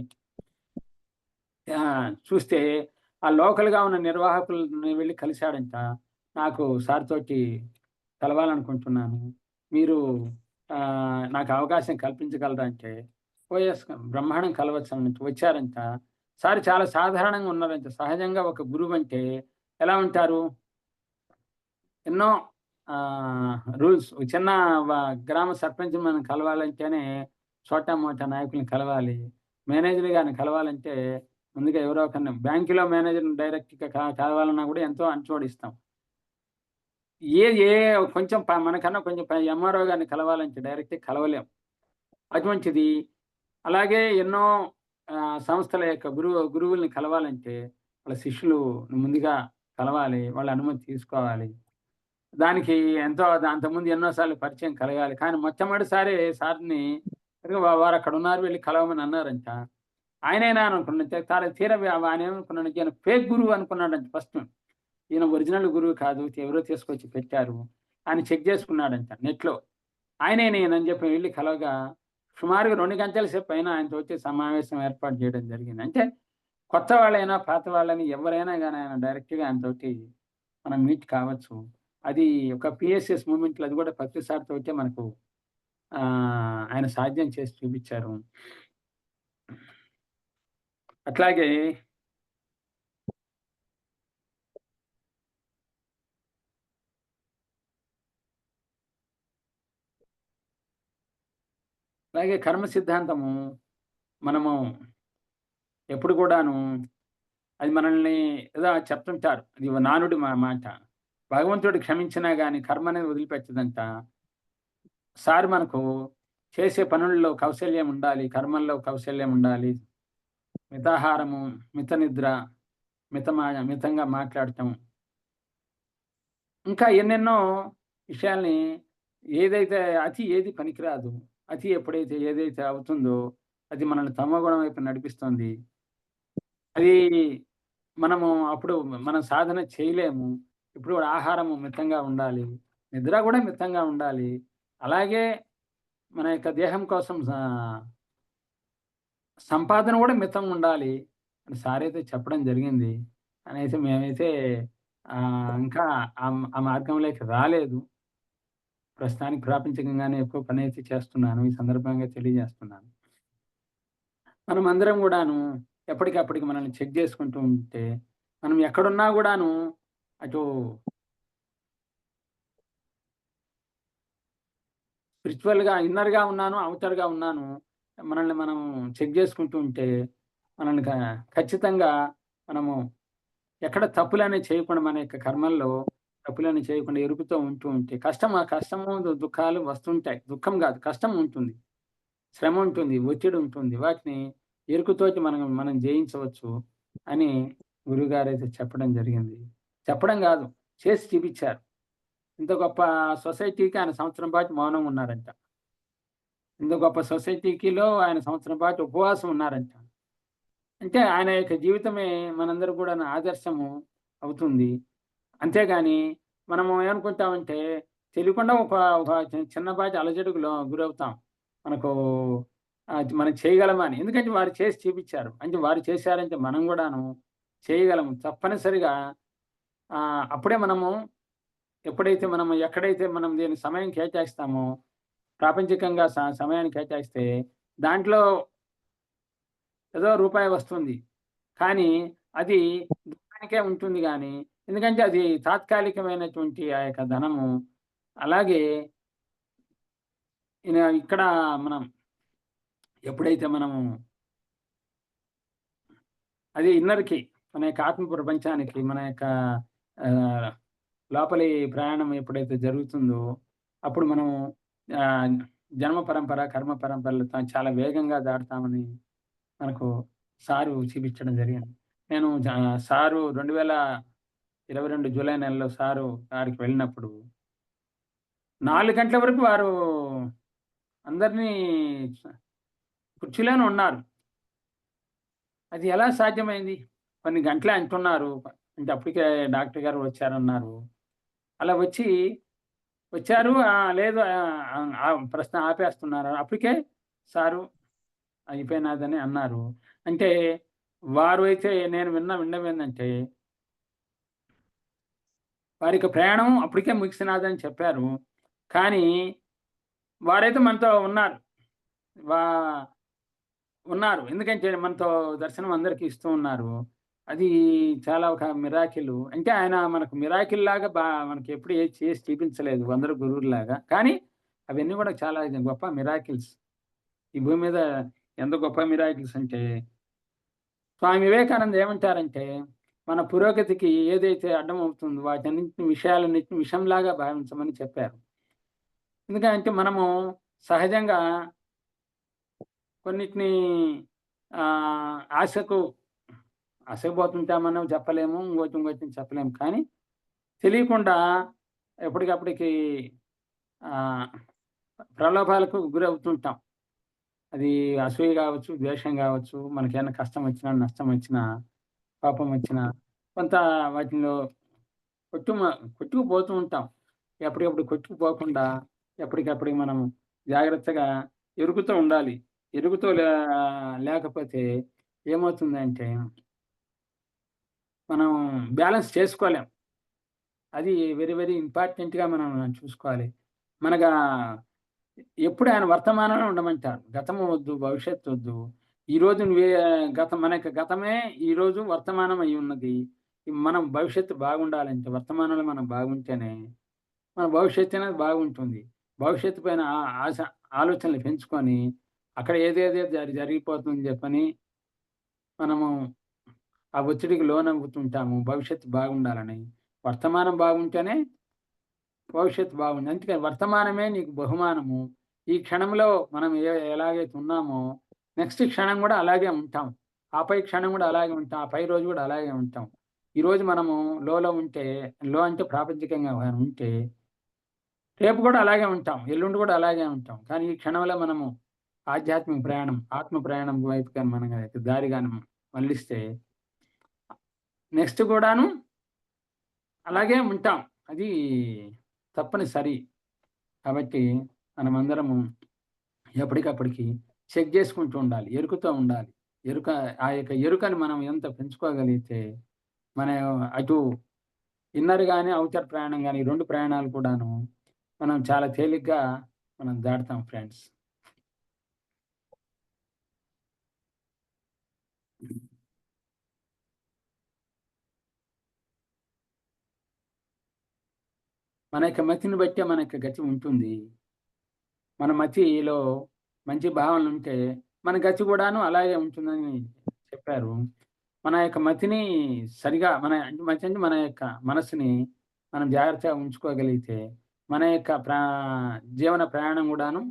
చూస్తే ఆ లోకల్‌గా ఉన్న నిర్వాహకులని వెళ్లి కలిసాడంట. నాకు సార్ తోటి కలవాలనుకుంటున్నాను. మీరు నాకు అవకాశం కల్పించగలరా అంటే, ఓ యెస్ బ్రహ్మాండంగా కలవచ్చన్నట్టు వచ్చారంట. సార్ చాలా సాధారణంగా ఉన్నారంట. సహజంగా ఒక గురువంటే ఎలా ఉంటారు? ఎన్నో రూల్స్ చిన్న వ గ్రామ సర్పంచ్‌ని మనం కలవాలంటేనే చోటా మోటా నాయకుల్ని కలవాలి. మేనేజర్ గారిని కలవాలంటే ముందుగా ఎవరో ఒకరిని బ్యాంకులో మేనేజర్‌ని డైరెక్ట్‌గా కలవాలన్నా కూడా ఎంతో అంచోడిస్తాం. ఏ ఏ కొంచెం మనకన్నా కొంచెం ఎంఆర్‌ఓ గారిని కలవాలంటే డైరెక్ట్‌గా కలవలేం. అటువంటిది అలాగే ఎన్నో సంస్థల యొక్క గురువుల్ని కలవాలంటే వాళ్ళ శిష్యులు ముందుగా కలవాలి. వాళ్ళ అనుమతి తీసుకోవాలి. దానికి అంతకుముందు ఎన్నో సార్లు పరిచయం కలగాలి. కానీ మొట్టమొదటిసారి సార్‌ని వారక్కడున్నారు వెళ్లి కలవమని అన్నారంట. ఆయనేనా అనుకున్నాను. తీరా ఆయనేమనుకున్నాడంటే ఈయన ఫేక్ గురువు అనుకున్నాడంట ఫస్ట్. ఈయన ఒరిజినల్ గురువు కాదు. ఎవరో తీసుకొచ్చి పెట్టారు. అని చెక్ చేసుకున్నాడంట నెట్‌లో. ఆయనేనేనని చెప్పి వెళ్లి కలవగా సుమారుగా 2 గంటల సేపు అయినా ఆయనతోటి సమావేశం ఏర్పాటు చేయడం జరిగింది. అంటే కొత్త వాళ్ళైనా, పాత వాళ్ళని ఎవరైనా గాని ఆయన డైరెక్ట్‌గా ఆయనతోటి మనం మీట్ కావచ్చు. అది ఒక పీఎస్ఎస్ మూవ్‌మెంట్‌లో అది కూడా పత్రి సార్ తోటే మనకు ఆయన సాధ్యం చేసి చూపిచ్చారు. అట్లాగే కర్మ సిద్ధాంతము మనము ఎప్పుడు కూడాను అది మనల్ని ఏదో చెప్తుంటారు. అది నానుడి మాట. భగవంతుడు క్షమించినా గాని కర్మ అనేది వదిలిపెట్టదంట. సార్ మనకు చేసే పనుల్లో కౌశల్యం ఉండాలి. కర్మల్లో కౌశల్యం ఉండాలి. మితాహారము, మిత నిద్ర, మితంగా మాట్లాడటం. ఇంకా ఎన్నెన్నో విషయాల్ని ఏదైతే ఏది పనికిరాదు. ఎప్పుడైతే ఏదైతే అవుతుందో అది మనల్ని తమోగుణం వైపు నడిపిస్తుంది. అది మనము అప్పుడు మనం సాధన చేయలేము. ఇప్పుడు ఆహారము మితంగా ఉండాలి. నిద్ర గూడా మితంగా ఉండాలి. అలాగే మన యొక్క దేహం కోసం సంపాదన గూడా మితంగా ఉండాలి అని సారైతే చెప్పడం జరిగింది. అనేసి మేమైతే ఇంకా ఆ మార్గంలోకి రాలేదు. ప్రస్తుతానికి ప్రాపంచికంగానే ఎక్కువ పనైతే చేస్తున్నాను. ఈ సందర్భంగా తెలియజేస్తున్నాను. మనమందరం గూడాను ఎప్పటికప్పటికి మనల్ని చెక్ జేసుకుంటూ ఉంటే, మనం ఎక్కడున్నా గూడాను అటు స్పిరిచ్యువల్‌గా ఇన్నర్‌గా ఉన్నాను, ఔటర్‌గా ఉన్నాను. మనల్ని మనం చెక్ జేసుకుంటూ ఉంటే, మనల్ని ఖచ్చితంగా మనము ఎక్కడ తప్పులనేవి చేయకుండా మన యొక్క కర్మల్లో తప్పులని చేయకుండా ఎరుకుతూ ఉంటే ఆ కష్టము, దుఃఖాలు వస్తుంటాయి. దుఃఖం గాదు, కష్టం ఉంటుంది. శ్రమ ఉంటుంది, ఒత్తిడి ఉంటుంది. వాటిని ఎరుకుతోటి మనం జయించవచ్చు అని గురువుగారైతే చెప్పడం జరిగింది. చెప్పడం గాదు, చేసి చూపిచ్చారు. ఇంత గొప్ప సొసైటీకి ఆయన సంవత్సరం పాటు మౌనంగా ఉన్నారంట. ఇంత గొప్ప సొసైటీకిలో ఆయన సంవత్సరం పాటు ఉపవాసం ఉన్నారంట. అంటే ఆయన యొక్క జీవితమే మనందరం కూడాను ఆదర్శము అవుతుంది. అంతేగాని మనము ఏమనుకుంటామంటే తెలియకుండా ఒక ఒక చిన్నపాటి అలజడుకు గురవుతాం. మనకు మనం చేయగలమని. ఎందుకంటే వారు చేసి చూపిచ్చారు. అంటే వారు చేశారంటే మనం గూడాను చేయగలము. తప్పనిసరిగా అప్పుడే మనము ఎప్పుడైతే మనము ఎక్కడైతే మనం దీనికి సమయం కేటాయిస్తామో ప్రాపంచికంగా సమయాన్ని కేటాయిస్తే దాంట్లో ఏదో రూపాయి వస్తుంది. కానీ అది దుఃఖానికే ఉంటుంది గానీ, ఎందుకంటే అది తాత్కాలికమైనటువంటి ఆ యొక్క ధనము. అలాగే ఇక్కడ మనం ఎప్పుడైతే మనము అది ఇన్నర్‌కి మన యొక్క ఆత్మ ప్రపంచానికి మన యొక్క ఆహ్, లోపలి ప్రయాణం ఎప్పుడైతే జరుగుతుందో, అప్పుడు మనం ఆహ్, జన్మ పరంపర, కర్మ పరంపరలతో చాలా వేగంగా దాటుతామని మనకు సారు చూపించడం జరిగింది. నేను సారు 2022 జూలై నెలలో సారు గారికి వెళ్ళినప్పుడు 4 గంటల వరకు వారు అందరినీ కుర్చీలోనే ఉన్నారు. అది ఎలా సాధ్యమైంది? కొన్ని గంటలే అంటున్నారు. అంటే అప్పటికే డాక్టర్ గారు వచ్చారన్నారు. అలా వచ్చారు. లేదు ప్రస్తుతం ఆపేస్తున్నారు. అప్పటికే సారు అయిపోయినాదని అన్నారు. అంటే వారు అయితే నేను విన్నడం ఏందంటే, వారికి ప్రయాణం అప్పటికే ముగిసినాదని చెప్పారు. కానీ వారైతే మనతో ఉన్నారు. వా ఉన్నారు. ఎందుకంటే మనతో దర్శనం అందరికి ఇస్తూ ఉన్నారు. అది చాలా ఒక మిరాకిలు. అంటే ఆయన మనకు మిరాకిల్‌లాగా మనకి ఎప్పుడు ఏది చేసి చూపించలేదు అందరు గురువుల్లాగా. కానీ అవన్నీ కూడా చాలా గొప్ప మిరాకిల్స్. ఈ భూమి మీద ఎంత గొప్ప మిరాకిల్స్ అంటే స్వామి వివేకానంద ఏమంటారంటే, మన పురోగతికి ఏదైతే అడ్డమవుతుందో విషయాలన్నిటిని విషంలాగా భావించమని చెప్పారు. ఎందుకంటే మనము సహజంగా కొన్నిటిని ఆశకు పోతుంటామని చెప్పలేము. ఇంకోటిని చెప్పలేము. కానీ తెలియకుండా ఎప్పటికప్పటికి ఆహ్, ప్రలోభాలకు గురవుతుంటాం. అది అసూయ గావచ్చు, ద్వేషం గావచ్చు, మనకేమైనా కష్టం వచ్చినా, నష్టం వచ్చినా, కోపం వచ్చినా కొంత వాటిలో కొట్టుమ కొట్టుకుపోతూ ఉంటాం. ఎప్పటికప్పుడు కొట్టుకుపోకుండా ఎప్పటికప్పటికి మనం జాగ్రత్తగా ఎరుగుతూ ఉండాలి. ఎరుగుతూ లేకపోతే ఏమవుతుందంటే మనం బ్యాలెన్స్ చేసుకోలేం. అది వెరీ ఇంపార్టెంట్‌గా మనం చూసుకోవాలి. మనగా ఎప్పుడు ఆయన వర్తమానంలో ఉండమంటారు. గతము వద్దు, భవిష్యత్తు వద్దు. ఈరోజు నువ్వే గతం మన యొక్క గతమే ఈరోజు వర్తమానం అయ్యున్నది. మనం భవిష్యత్తు బాగుండాలంటే వర్తమానంలో మనం బాగుంటేనే మన భవిష్యత్తు అనేది బాగుంటుంది. భవిష్యత్తు పైన ఆశ ఆలోచనలు పెంచుకొని అక్కడ ఏదేదో జరిగిపోతుందని చెప్పని మనము ఆ ఒత్తిడికి లోనవుతుంటాము. భవిష్యత్తు బాగుండాలని. వర్తమానం బాగుంటేనే భవిష్యత్తు బాగుంది. అందుకని వర్తమానమే నీకు బహుమానము. ఈ క్షణంలో మనం ఎలాగైతే ఉన్నామో నెక్స్ట్ క్షణం గూడా అలాగే ఉంటాం. ఆ పై క్షణం గూడా అలాగే ఉంటాం. ఆ పై రోజు గూడా అలాగే ఉంటాం. ఈరోజు మనము లోలో ఉంటే లో అంటే ప్రాపంచికంగా గాని ఉంటే రేపు గూడా అలాగే ఉంటాం. ఎల్లుండి గూడా అలాగే ఉంటాం. కానీ ఈ క్షణంలో మనము ఆధ్యాత్మిక ప్రయాణం, ఆత్మ ప్రయాణం వైపు గాని మనం గనక దారి గాని మళ్ళిస్తే నెక్స్ట్ గూడాను అలాగే ఉంటాం. అది తప్పనిసరి. కాబట్టి మనమందరము ఎప్పటికప్పటికి చెక్ చేసుకుంటూ ఉండాలి. ఎరుకుతో ఉండాలి. ఎరుక ఆ యొక్క ఎరుకని మనం ఎంత పెంచుకోగలిగితే, మన అటు ఇన్నర్ గాని, ఔటర్ ప్రయాణం గాని, ఈ 2 ప్రయాణాలు కూడాను మనం చాలా తేలిగ్గా మనం దాటుతాం ఫ్రెండ్స్. మన యొక్క మతిని బట్టే మన యొక్క గతి ఉంటుంది. మన మతిలో మంచి భావనలుంటే, మన గతి కూడాను అలాగే ఉంటుందని చెప్పారు. మన యొక్క మతిని సరిగా మతి అంటే మన యొక్క మనసుని మనం జాగ్రత్తగా ఉంచుకోగలిగితే, మన యొక్క జీవన ప్రయాణం గూడాను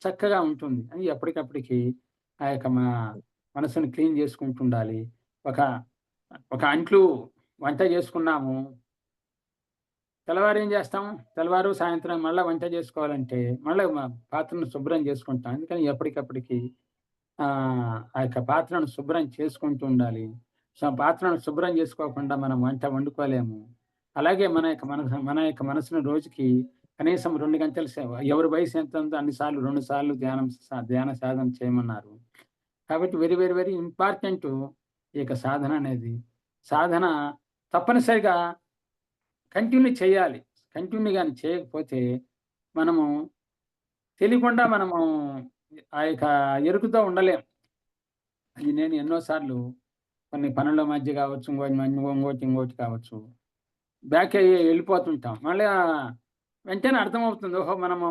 చక్కగా ఉంటుంది. అని ఎప్పటికప్పటికి ఆ యొక్క మనసుని క్లీన్ చేసుకుంటుండాలి. ఒక ఒక అంట్లు వంట చేసుకున్నాము. తెల్లవారు ఏం చేస్తాం? తెల్లవారు, సాయంత్రం మళ్ళా వంట చేసుకోవాలంటే, మళ్ళా పాత్రను శుభ్రం చేసుకుంటాం. అందుకని ఎప్పటికప్పటికి ఆ యొక్క పాత్రను శుభ్రం చేసుకుంటూ ఉండాలి. సో, పాత్రను శుభ్రం చేసుకోకుండా మనం వంట వండుకోలేము. అలాగే మన యొక్క మనసును రోజుకి కనీసం 2 గంటలు ఎవరి వయసు ఎంత ఉందో అన్ని సార్లు 2 సార్లు ధ్యాన సాధన చేయమన్నారు. కాబట్టి వెరీ, వెరీ, వెరీ ఇంపార్టెంటు ఈ యొక్క సాధన అనేది. సాధన తప్పనిసరిగా కంటిన్యూ చేయాలి. కంటిన్యూ గాని చేయకపోతే మనము తెలియకుండా మనము ఆ యొక్క ఎరుకుతో ఉండలేం. అది నేను ఎన్నో సార్లు కొన్ని పనుల మధ్య కావచ్చు, ఇంకోటి కావచ్చు. బ్యాక్ అయ్యి వెళ్ళిపోతుంటాం. మళ్ళా వెంటనే అర్థమవుతుంది. ఓహో! మనము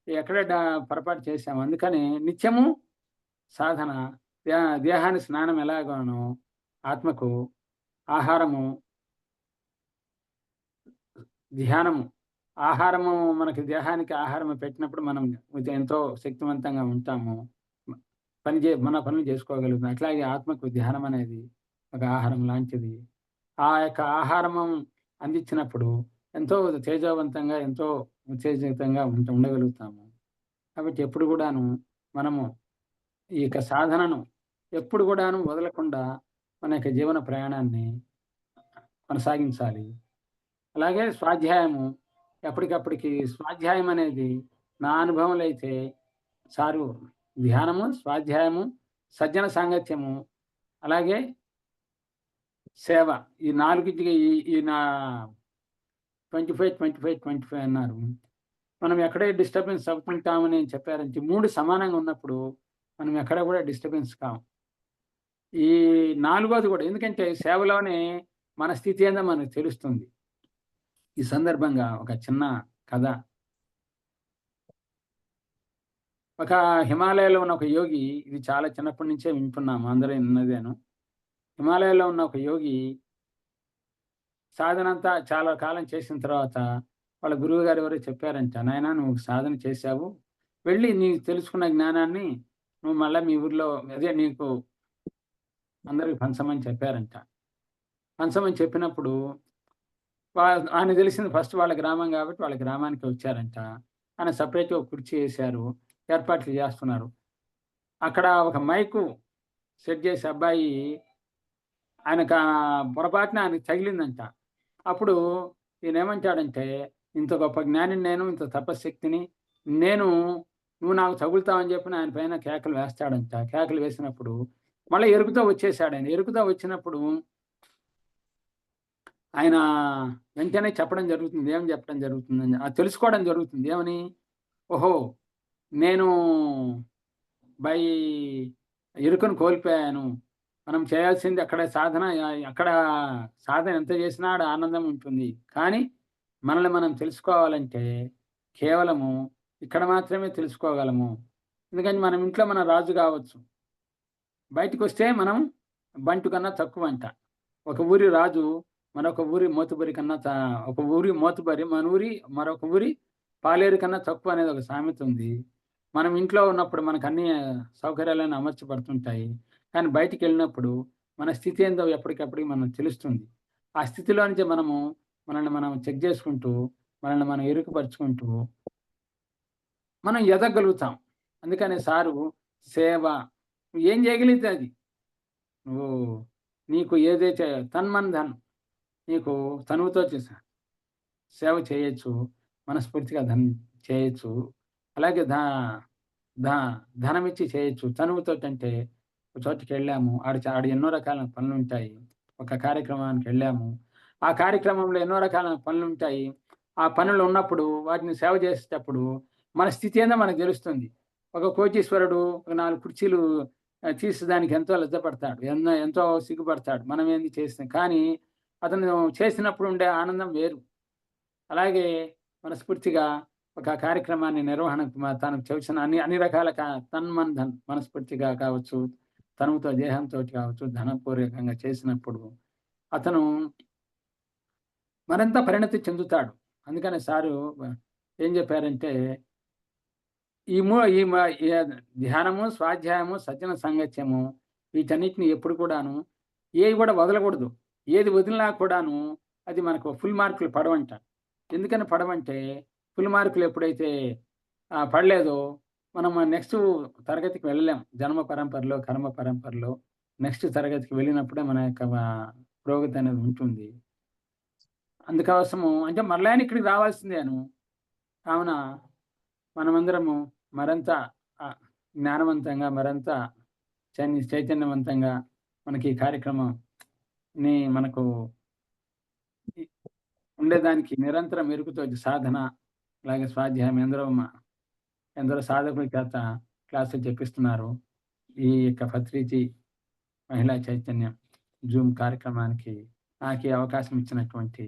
ఎక్కడ పొరపాటు చేశాము. అందుకని నిత్యము సాధన దే దేహానికి స్నానం ఎలాగానో ఆత్మకు ఆహారము, ధ్యానము. ఆహారము మనకి దేహానికి ఆహారము పెట్టినప్పుడు మనం ఎంతో శక్తివంతంగా ఉంటాము. మ మన పనులు చేసుకోగలుగుతాం. అట్లాగే ఆత్మకు ధ్యానం అనేది ఒక ఆహారం లాంటిది. ఆ యొక్క ఆహారము అందించినప్పుడు ఎంతో తేజోవంతంగా, ఎంతో ఉత్తేజితంగా ఉండగలుగుతాము. కాబట్టి ఎప్పుడు గూడాను మనము ఈ యొక్క సాధనను ఎప్పుడు గూడాను వదలకుండా మన యొక్క జీవన ప్రయాణాన్ని కొనసాగించాలి. అలాగే స్వాధ్యాయము ఎప్పటికప్పటికి స్వాధ్యాయం అనేది నా అనుభవంలో అయితే సారు ధ్యానము, స్వాధ్యాయము, సజ్జన సాంగత్యము, అలాగే సేవ. ఈ 4టికి ఈ ఈ నా 25, 25, 25 అన్నారు. మనం ఎక్కడే డిస్టర్బెన్స్ అవుతుంటామని చెప్పారంటే 3 సమానంగా ఉన్నప్పుడు మనం ఎక్కడ కూడా డిస్టర్బెన్స్ కాము. ఈ నాలుగోది కూడా ఎందుకంటే సేవలోనే మన స్థితి ఏందో మనకు తెలుస్తుంది. ఈ సందర్భంగా ఒక చిన్న కథ. ఒక హిమాలయాలో ఉన్న ఒక యోగి ఇది చాలా చిన్నప్పటి నుంచే వింటున్నాము. అందరూ విన్నదేను. హిమాలయాలో ఉన్న ఒక యోగి సాధనంతా చాలా కాలం చేసిన తర్వాత వాళ్ళ గురువుగారు ఎవరో చెప్పారంట. "నాయనా నువ్వు సాధన చేశావు. వెళ్లి నీకు తెలుసుకున్న జ్ఞానాన్ని నువ్వు మళ్ళా మీ ఊర్లో అదే నీకు అందరికి పంచమని" చెప్పారంట. పంచమని చెప్పినప్పుడు ఆయనకు తెలిసింది ఫస్ట్ వాళ్ళ గ్రామం కాబట్టి వాళ్ళ గ్రామానికి వచ్చారంట. ఆయన సెపరేట్‌గా ఒక కుర్చీ ఏశారు. ఏర్పాట్లు చేస్తున్నారు. అక్కడ ఒక మైకు సెట్ చేసి అబ్బాయి ఆయనకా పొరపాటున ఆయనకి తగిలిందంట. అప్పుడు ఈయనేమంటాడంటే, "ఇంత గొప్ప జ్ఞానిని నేను, ఇంత తపశ్శక్తిని నేను నువ్వు నాకు తగులుతావని" చెప్పి ఆయన పైన కేకలు వేస్తాడంట. కేకలు వేసినప్పుడు మళ్ళా ఎరుకుతో వచ్చేసాడాయన. ఎరుకుతో వచ్చినప్పుడు ఆయన వెంటనే చెప్పడం జరుగుతుంది. ఏమని చెప్పడం జరుగుతుందని తెలుసుకోవడం జరుగుతుంది. ఏమని? ఓహో! నేను బై ఎరుకను కోల్పోయాను. మనం చేయాల్సింది అక్కడ సాధన అక్కడ సాధన ఎంత చేసినా ఆడ ఆనందం ఉంటుంది. కానీ మనల్ని మనం తెలుసుకోవాలంటే కేవలము ఇక్కడ మాత్రమే తెలుసుకోగలము. ఎందుకంటే మనం ఇంట్లో మనం రాజు గావచ్చు. బయటికొస్తే మనం బంటు కన్నా తక్కువంట. ఒక ఊరి రాజు మరొక ఊరి మోతుబరి కన్నా ఒక ఊరి మోతుబరి మరొక ఊరి పాలేరు కన్నా తక్కువ అనేది ఒక సామెత ఉంది. మనం ఇంట్లో ఉన్నప్పుడు మనకన్నీ సౌకర్యాలన్నీ అమర్చబడుతుంటాయి. కానీ బయటికెళ్ళినప్పుడు మన స్థితి ఏందో ఎప్పటికప్పటికి మనకు తెలుస్తుంది. ఆ స్థితిలో నుంచి మనల్ని మనం చెక్ చేసుకుంటూ, మనల్ని మనం ఎరుకుపరుచుకుంటూ మనం ఎదగలుగుతాం. అందుకనే సారు సేవ నువ్వేం చేయగలిగితే అది. నువ్వు నీకు ఏదైతే తన్మన్ ధన్ నీకు తనువుతో సేవ చేయొచ్చు. మనస్ఫూర్తిగా చేయొచ్చు. అలాగే ధ ధనమిచ్చి చేయొచ్చు. చనువుతోటంటే ఒక చోటికెళ్ళాము. ఆడ ఎన్నో రకాల పనులుంటాయి. ఒక కార్యక్రమానికెళ్ళాము. ఆ కార్యక్రమంలో ఎన్నో రకాల పనులుంటాయి. ఆ పనులున్నప్పుడు వాటిని సేవ చేసేటప్పుడు మన స్థితి ఏందో మనకు తెలుస్తుంది. ఒక కోటీశ్వరుడు ఒక 4 కుర్చీలు తీసేదానికి ఎంతో లజ్జపడతాడు. ఎంతో సిగ్గుపడతాడు. మనం ఏంది చేసినా. కానీ అతను చేసినప్పుడు ఉండే ఆనందం వేరు. అలాగే మనస్ఫూర్తిగా ఒక కార్యక్రమాన్ని నిర్వహణకు తనకు తెలిసిన అన్ని అన్ని రకాల తన్మన్ మనస్ఫూర్తిగా కావచ్చు, తనువుతో దేహంతోటి కావచ్చు, ధనపూర్వకంగా చేసినప్పుడు అతను మరింత పరిణతి చెందుతాడు. అందుకని సారు ఏం చెప్పారంటే, ఈ ము ఈ మ ఈ ధ్యానము, స్వాధ్యాయము, సజ్జన సాంగత్యము వీటన్నిటిని ఎప్పుడు కూడాను ఏవి కూడా వదలకూడదు. ఏది వదిలినా కూడాను అది మనకు ఫుల్ మార్కులు పడవంట. ఎందుకని పడవంటే, ఫుల్ మార్కులు ఎప్పుడైతే పడలేదో మనం నెక్స్ట్ తరగతికి వెళ్ళలేం. జన్మ పరంపరలో, కర్మ పరంపరలో నెక్స్ట్ తరగతికి వెళ్ళినప్పుడే మన యొక్క పురోగతి అనేది ఉంటుంది. అందుకోసము అంటే మరలా ఇక్కడికి రావాల్సిందేను. కావున మనమందరము మరింత జ్ఞానవంతంగా, మరింత చైతన్యవంతంగా మనకి ఈ కార్యక్రమంని మనకు ఉండేదానికి నిరంతరం మెరుగుతోటి సాధన, అలాగే స్వాధ్యాయం ఎందరో సాధకుల చేత క్లాసులు చెప్పిస్తున్నారు. ఈ యొక్క పత్రిజీ మహిళా చైతన్యం జూమ్ కార్యక్రమానికి నాకు ఈ అవకాశం ఇచ్చినటువంటి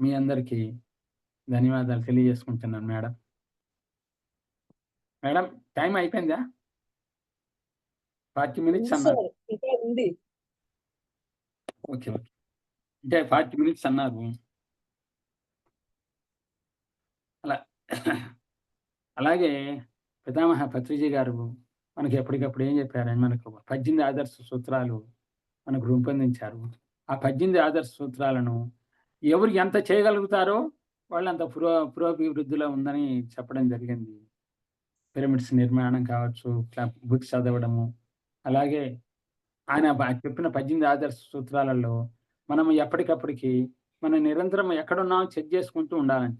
మీ అందరికీ ధన్యవాదాలు తెలియజేసుకుంటున్నాను మేడం. మేడం టైం అయిపోయిందా? 40 మినిట్స్ అన్నారు. ఓకే. అంటే 40 మినిట్స్ అన్నారు. అలాగే పితామహ పత్రిజీ గారు మనకి ఎప్పటికప్పుడు ఏం చెప్పారని మనకు 18 ఆదర్శ సూత్రాలు మనకు రూపొందించారు. ఆ 18 ఆదర్శ సూత్రాలను ఎవరు ఎంత చేయగలుగుతారో వాళ్ళంత పురోభివృద్ధిలో ఉందని చెప్పడం జరిగింది. పిరమిడ్స్ నిర్మాణం కావచ్చు, బుక్స్ చదవడము. అలాగే ఆయన చెప్పిన 18 ఆదర్శ సూత్రాలలో మనం ఎప్పటికప్పటికి మనం నిరంతరం ఎక్కడున్నామో చెక్ చేసుకుంటూ ఉండాలంట.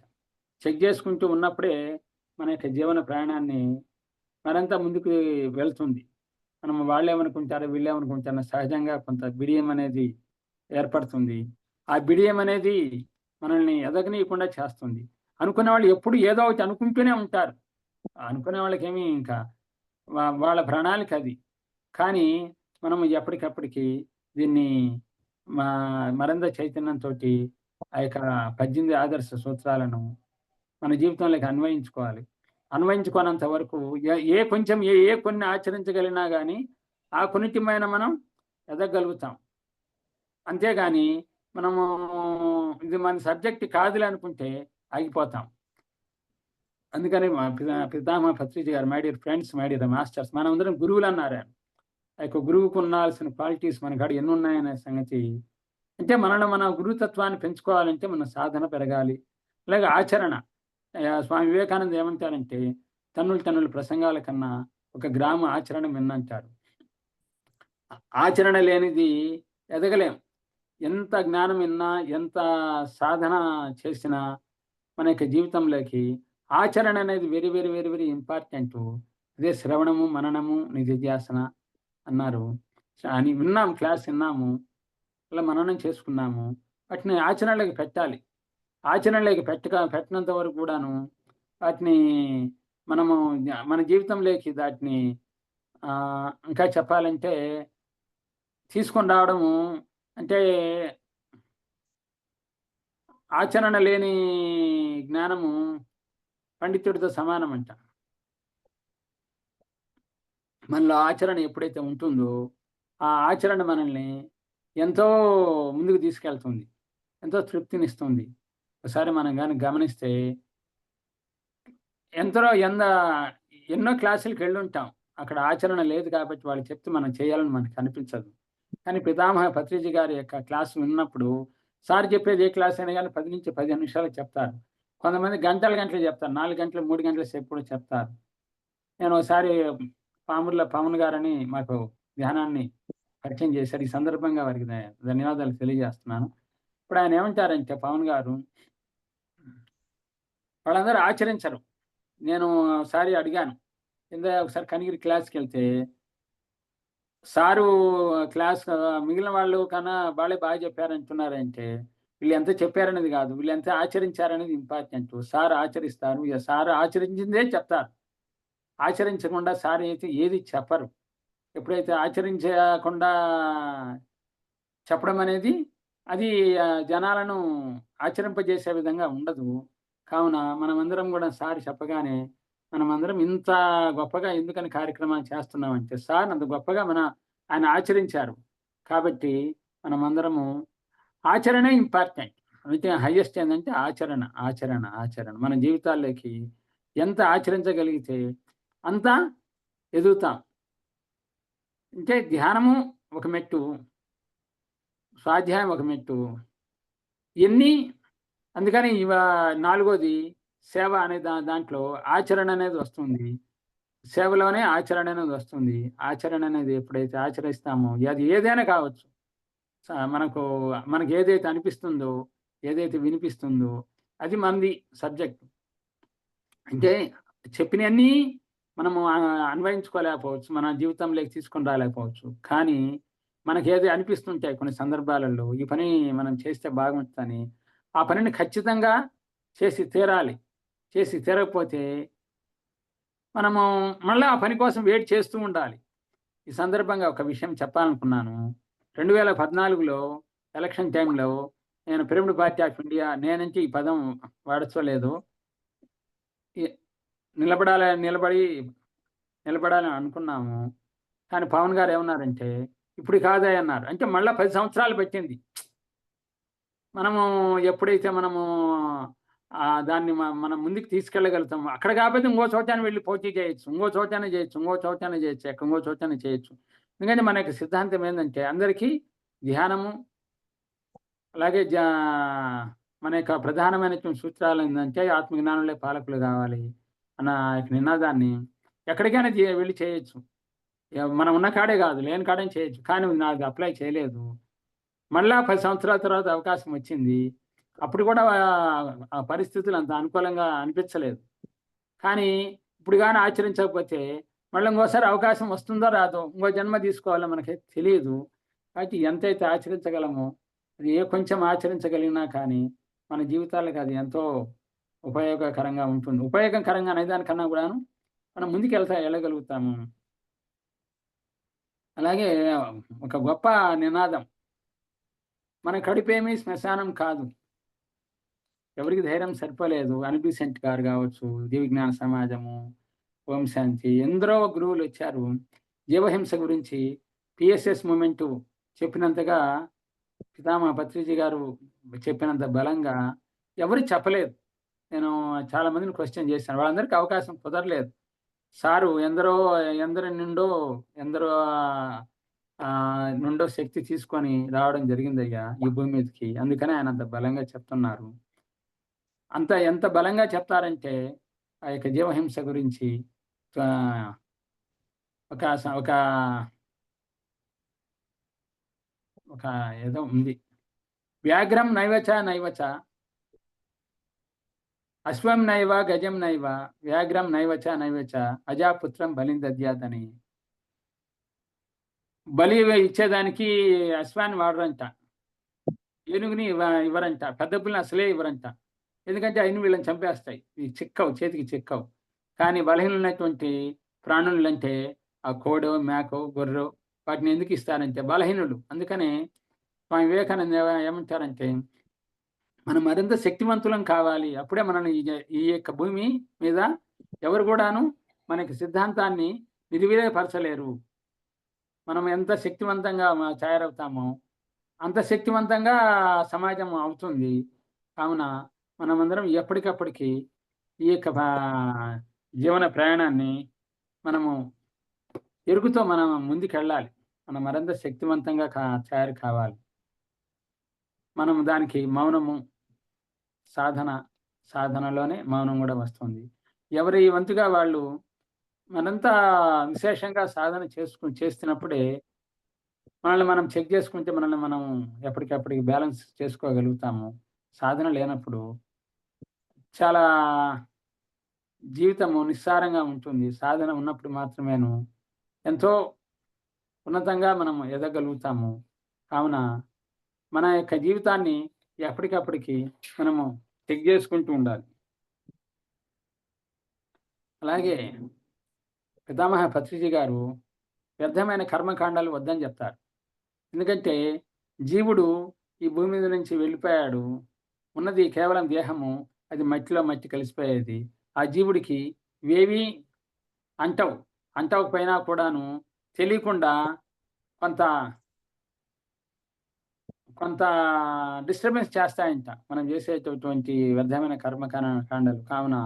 చెక్ చేసుకుంటూ ఉన్నప్పుడే మన యొక్క జీవన ప్రయాణాన్ని మరింత ముందుకు వెళ్తుంది. మనం వాళ్ళేమనుకుంటారో, వీళ్ళేమనుకుంటారో సహజంగా కొంత బిడియం అనేది ఏర్పడుతుంది. ఆ బిడియం అనేది మనల్ని ఎదగనీయకుండా చేస్తుంది. అనుకునే వాళ్ళు ఎప్పుడు ఏదో ఒకటి అనుకుంటూనే ఉంటారు. అనుకునే వాళ్ళకేమి ఇంకా వాళ్ళ ప్రణాళిక అది. కానీ మనం ఎప్పటికప్పటికి దీన్ని మరింత చైతన్యంతోటి ఆ యొక్క 18 ఆదర్శ సూత్రాలను మన జీవితంలోకి అన్వయించుకోవాలి. అన్వయించుకోనంత వరకు ఏ కొన్ని ఆచరించగలిగినా గానీ, ఆ కొన్నిటిమైన మనం ఎదగలుగుతాం. అంతేగాని మనము ఇది మన సబ్జెక్ట్ కాదులే అనుకుంటే ఆగిపోతాం. అందుకని మా పితామహ పత్రిజీ గారు my dear friends, my dear masters మనమందరం గురువులన్నారాయన. ఆ యొక్క గురువుకు ఉండాల్సిన క్వాలిటీస్ మన కాడ ఎన్నున్నాయనే సంగతి అంటే మనల్ని మన గురుతత్వాన్ని పెంచుకోవాలంటే మన సాధన పెరగాలి. అలాగే ఆచరణ. స్వామి వివేకానంద ఏమంటారంటే, తన్నుల ప్రసంగాల కన్నా ఒక గ్రామ ఆచరణ మిన్నంటారు. ఆచరణ లేనిది ఎదగలేం. ఎంత జ్ఞానం విన్నా, ఎంత సాధన చేసినా మన యొక్క జీవితంలోకి ఆచరణ అనేది very, very, very, very important. అదే శ్రవణము, మననము, నిధిధ్యాసన అన్నారు. అని విన్నాం, క్లాస్ విన్నాము. అలా మననం చేసుకున్నాము. వాటిని ఆచరణలోకి పెట్టాలి. ఆచరణలోకి పెట్టినంత వరకు కూడాను వాటిని మనము మన జీవితంలోకి దాటిని ఇంకా చెప్పాలంటే తీసుకొని రావడము అంటే ఆచరణ లేని జ్ఞానము పండితుడితో సమానమంట. మనలో ఆచరణ ఎప్పుడైతే ఉంటుందో, ఆ ఆచరణ మనల్ని ఎంతో ముందుకు తీసుకెళ్తుంది. ఎంతో తృప్తినిస్తుంది. ఒకసారి మనం గాని గమనిస్తే ఎంతలో ఎంద ఎన్నో క్లాసులకెళ్ళుంటాం. అక్కడ ఆచరణ లేదు కాబట్టి వాళ్ళు చెప్తే మనం చేయాలని మనకనిపించదు. కానీ పితామహ పత్రిజీ గారి యొక్క క్లాస్ విన్నప్పుడు సార్ చెప్పేది ఏ క్లాస్ అయినా గాని 10-15 నిమిషాలు చెప్తారు. కొంతమంది గంటలు గంటలు చెప్తారు. 4 గంటలు, 3 గంటల సేపు కూడా చెప్తారు. నేను ఒకసారి పామర్ల పవన్ గారని మాకు ధ్యానాన్ని పరిచయం చేశారు. ఈ సందర్భంగా వారికి ధన్యవాదాలు తెలియజేస్తున్నాను. ఇప్పుడు ఆయన ఏమంటారంటే పవన్ గారు, వాళ్ళందరూ ఆచరించరు. నేను ఒకసారి అడిగాను. కింద ఒకసారి కనిగిరి క్లాస్‌కెళ్తే సారు క్లాస్ మిగిలిన వాళ్ళు కన్నా వాళ్ళే బాగా చెప్పారంటున్నారంటే, వీళ్ళెంత చెప్పారనేది గాదు. వీళ్ళెంత ఆచరించారనేది ఇంపార్టెంటు. సార్ ఆచరిస్తారు. సార్ ఆచరించిందే చెప్తారు. ఆచరించకుండా సార్ అయితే ఏది చెప్పరు. ఎప్పుడైతే ఆచరించకుండా చెప్పడం అనేది అది జనాలను ఆచరింపజేసే విధంగా ఉండదు. కావున మనమందరం గూడా సార్ చెప్పగానే మనమందరం ఇంత గొప్పగా ఎందుకని కార్యక్రమాలు చేస్తున్నామంటే సార్ అంత గొప్పగా ఆయన ఆచరించారు. కాబట్టి మనమందరము ఆచరణే ఇంపార్టెంట్. అయితే హైయెస్ట్ ఏందంటే ఆచరణ, ఆచరణ, ఆచరణ. మన జీవితాల్లోకి ఎంత ఆచరించగలిగితే అంత ఎదుగుతాం. అంటే ధ్యానము ఒక మెట్టు, స్వాధ్యాయం ఒక మెట్టు. ఇయన్నీ అందుకని నాలుగోది సేవ అనే దాంట్లో ఆచరణ అనేది వస్తుంది. సేవలోనే ఆచరణ అనేది వస్తుంది. ఆచరణ అనేది ఎప్పుడైతే ఆచరిస్తామో అది ఏదైనా కావచ్చు. మనకు మనకేదైతే అనిపిస్తుందో, ఏదైతే వినిపిస్తుందో అది మనది సబ్జెక్ట్. అంటే చెప్పినయన్నీ మనము అన్వయించుకోలేకపోవచ్చు. మన జీవితంలోకి తీసుకొని రాలేకపోవచ్చు. కానీ మనకేది అనిపిస్తుంటాయి కొన్ని సందర్భాలలో ఈ పని మనం చేస్తే బాగుంటదని, ఆ పనిని ఖచ్చితంగా చేసి తీరాలి. చేసి తీరకపోతే మనము మళ్ళా ఆ పని కోసం వెయిట్ చేస్తూ ఉండాలి. ఈ సందర్భంగా ఒక విషయం చెప్పాలనుకున్నాను. 2014లో ఎలక్షన్ టైమ్‌లో నేను పిరమిడ్ పార్టీ ఆఫ్ ఇండియా నేనంటే ఈ పదం వాడచ్చోలేదో ఎ నిలబడి నిలబడాలని అనుకున్నాము. కానీ పవన్ గారు ఏమన్నారంటే, "ఇప్పుడు కాదయ్య" అన్నారు. అంటే మళ్ళా 10 సంవత్సరాలు పట్టింది. మనము ఎప్పుడైతే మనము దాన్ని మనం ముందుకు తీసుకెళ్ళగలుగుతామో, అక్కడ కాకపోతే ఇంకో చోటైనా వెళ్లి పోటీ చేయొచ్చు. ఇంకో చోటైనా చేయొచ్చు. ఇంకో చోటైనా చేయొచ్చు. ఇంకో చోటైనా చేయొచ్చు. ఎందుకంటే మన యొక్క సిద్ధాంతం ఏందంటే అందరికీ ధ్యానము అలాగే మన యొక్క ప్రధానమైనటువంటి సూత్రాలు ఏందంటే ఆత్మజ్ఞానులే పాలకులు కావాలి అన్న నినాదాన్ని ఎక్కడికైనా వెళ్లి చేయొచ్చు. మనం ఉన్న కాడే కాదు, లేని కాడైనా చేయొచ్చు. కానీ నాది అప్లై చేయలేదు. మళ్ళా 10 సంవత్సరాల తర్వాత అవకాశం వచ్చింది. అప్పుడు కూడా ఆ పరిస్థితులు అంత అనుకూలంగా అనిపించలేదు. కానీ ఇప్పుడు గాని ఆచరించకపోతే మళ్ళీ ఇంకోసారి అవకాశం వస్తుందో రాదో, ఇంకో జన్మ తీసుకోవాలో మనకైతే తెలీదు. కాబట్టి ఎంతైతే ఆచరించగలమో అది కొంచెం ఆచరించగలిగినా కానీ మన జీవితాలకు అది ఎంతో ఉపయోగకరంగా ఉంటుంది. ఉపయోగకరంగా అనేదానికన్నా కూడాను మనం వెళ్ళగలుగుతాము. అలాగే ఒక గొప్ప నినాదం. మన కడుపేమి శ్మశానం కాదు. ఎవరికి ధైర్యం సరిపోలేదు. అనిబిసెంట్ గారు గావచ్చు, దివ్యజ్ఞాన సమాజము, ఓం శాంతి ఎందరో గురువులొచ్చారు. జీవహింస గురించి పీఎస్ఎస్ మూవ్‌మెంటు చెప్పినంతగా పితామహ పత్రిజీ గారు చెప్పినంత బలంగా ఎవరు చెప్పలేదు. నేను చాలా మందిని క్వెషన్ చేశాను. వాళ్ళందరికీ అవకాశం కుదరలేదు. సారు ఎందరి నుండో ఎందరో నుండో శక్తి తీసుకొని రావడం జరిగిందయ్యా ఈ భూమి మీదకి. అందుకనే ఆయన అంత బలంగా చెప్తున్నారు. ఎంత బలంగా చెప్తారంటే, ఆ యొక్క జీవహింస గురించి ఆహ్, ఒక స ఒక ఒక ఏదో ఉంది. వ్యాఘ్రం నైవచ నైవచ, అశ్వం నైవ గజం నైవ, వ్యాఘ్రం నైవచ నైవచ, అజాపుత్రం బలిం దద్యాత్ అని. బలి ఇచ్చేదానికి అశ్వాన్ని వాడరంట. ఏనుగుని ఇవ్వరంట. పెద్ద పులిని అసలే ఇవ్వరంట. ఎందుకంటే అయన్నీ వీళ్ళని చంపేస్తాయి. ఇవి చిక్కవు, చేతికి చిక్కవు. కానీ బలహీనులైనటువంటి ప్రాణులంటే ఆ కోడో, మేకో, గొర్రో వాటిని ఎందుకు ఇస్తారంటే బలహీనులు. అందుకనే స్వామి వివేకానంద ఏమంటారంటే, మనం మరింత శక్తివంతులం కావాలి. అప్పుడే మనల్ని ఈ యొక్క భూమి మీద ఎవరు గూడాను మనకి సిద్ధాంతాన్ని నిర్వీర్యపరచలేరు. మనం ఎంత శక్తివంతంగా తయారవుతామో, అంత శక్తివంతంగా సమాజం అవుతుంది. కావున మనమందరం ఎప్పటికప్పటికి ఈ యొక్క జీవన ప్రయాణాన్ని మనము ఎరుగుతో మనం ముందుకెళ్ళాలి. మనం మరింత శక్తివంతంగా తయారు కావాలి. మనం దానికి మౌనము సాధన, సాధనలోనే మౌనం గూడా వస్తుంది. ఎవరి వంతుగా వాళ్ళు మనంతా విశేషంగా సాధన చేస్తున్నప్పుడే మనల్ని మనం చెక్ చేసుకుంటే మనల్ని మనం ఎప్పటికప్పటికి బ్యాలెన్స్ చేసుకోగలుగుతాము. సాధన లేనప్పుడు చాలా జీవితము నిస్సారంగా ఉంటుంది. సాధన ఉన్నప్పుడు మాత్రమేను ఎంతో ఉన్నతంగా మనం ఎదగలుగుతాము. కావున మన యొక్క జీవితాన్ని ఎప్పటికప్పటికి మనము చెక్ చేసుకుంటూ ఉండాలి. అలాగే పితామహ పత్రిజీ గారు వ్యర్థమైన కర్మకాండాలు వద్దని చెప్తారు. ఎందుకంటే జీవుడు ఈ భూమి మీద నుంచి వెళ్ళిపోయాడు. ఉన్నది కేవలం దేహము. అది మట్టిలో మట్టి కలిసిపోయేది. ఆ జీవుడికి ఇవేవీ అంటవు. అంటవకపోయినా కూడాను తెలియకుండా కొంత కొంత డిస్టర్బెన్స్ చేస్తాయంట. మనం చేసేటటువంటి వ్యర్థమైన కాండాలు. కావున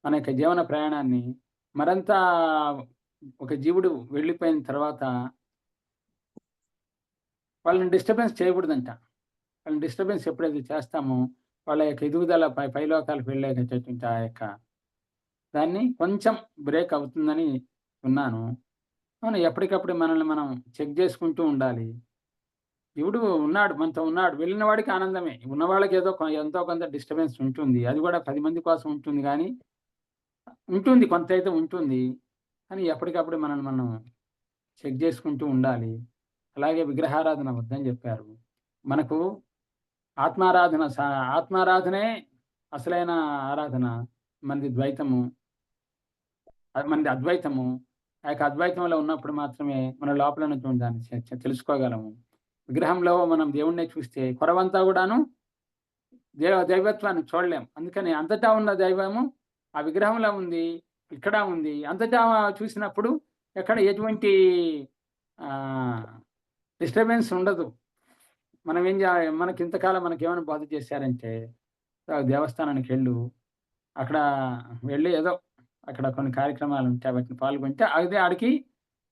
మన యొక్క జీవన ప్రయాణాన్ని మరంత ఒక జీవుడు వెళ్ళిపోయిన తర్వాత వాళ్ళని డిస్టర్బెన్స్ చేయకూడదంట. వాళ్ళని డిస్టర్బెన్స్ ఎప్పుడైతే చేస్తామో వాళ్ళ యొక్క ఎదుగుదల పైలోకాలకు వెళ్ళేటటువంటి ఆ యొక్క దాన్ని కొంచెం బ్రేక్ అవుతుందని విన్నాను. అవును. ఎప్పటికప్పుడు మనల్ని మనం చెక్ చేసుకుంటూ ఉండాలి. దేవుడు ఉన్నాడు. మనతో ఉన్నాడు. వెళ్ళిన వాడికి ఆనందమే. ఉన్నవాళ్ళకి ఏదో ఎంతో కొంత డిస్టర్బెన్స్ ఉంటుంది. అది కూడా 10 మంది కోసం ఉంటుంది గానీ, ఉంటుంది. కొంతైతే ఉంటుంది. కానీ ఎప్పటికప్పుడు మనల్ని మనం చెక్ చేసుకుంటూ ఉండాలి. అలాగే విగ్రహారాధన వద్దని చెప్పారు. మనకు ఆత్మారాధన ఆత్మారాధనే అసలైన ఆరాధన. మనది ద్వైతము. మనది అద్వైతము. ఆ యొక్క అద్వైతంలో ఉన్నప్పుడు మాత్రమే మన లోపల ఉన్నటువంటి దాన్ని తెలుసుకోగలము. విగ్రహంలో మనం దేవుడినే చూస్తే కొరవంతా గూడాను దైవత్వాన్ని చూడలేం. అందుకని అంతటా ఉన్న దైవము ఆ విగ్రహంలో ఉంది. ఇక్కడ ఉంది. అంతటా చూసినప్పుడు ఎక్కడ ఎటువంటి ఆహ్, డిస్టర్బెన్స్ ఉండదు. మనం ఏం మనకి ఇంతకాలం మనకేమైనా బోధ చేశారంటే, దేవస్థానానికెళ్ళు, అక్కడ వెళ్ళి ఏదో అక్కడ కొన్ని కార్యక్రమాలుంటాయి. వాటిని పాల్గొంటే అదే ఆడికి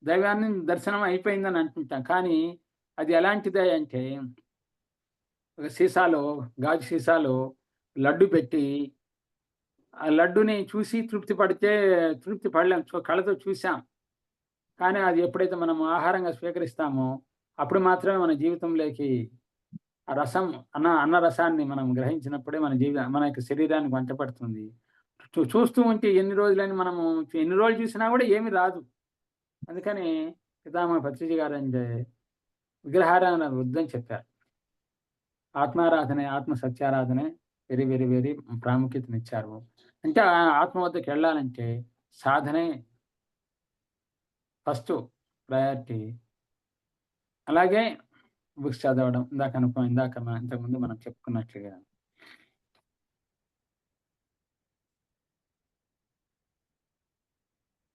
దైవాన్ని దర్శనం అయిపోయిందని అనుకుంటాం. కానీ అది ఎలాంటిది అంటే ఒక సీసాలో గాజు సీసాలో లడ్డు పెట్టి, ఆ లడ్డుని చూసి తృప్తి పడితే తృప్తి పడలేం. కళ్ళతో చూసాం. కానీ అది ఎప్పుడైతే మనం ఆహారంగా స్వీకరిస్తామో, అప్పుడు మాత్రమే మన జీవితంలోకి ఆ రసం అన్న రసాన్ని మనం గ్రహించినప్పుడే మన యొక్క శరీరానికి వంట పడుతుంది. చూస్తూ ఉంటే ఎన్ని రోజులని మనము ఎన్ని రోజులు చూసినా గూడా ఏమి రాదు. అందుకని పితామహ పత్రిజీ గారంటే విగ్రహారాధన వద్దని చెప్పారు. ఆత్మారాధనే, ఆత్మ సత్యారాధనే వెరీ, వెరీ, వెరీ ప్రాముఖ్యతనిచ్చారు. అంటే ఆత్మ వద్దకెళ్ళాలంటే సాధనే ఫస్టు ప్రయారిటీ. అలాగే బుక్స్ చదవడం. ఇంతకుముందు మనం చెప్పుకున్నట్లుగా.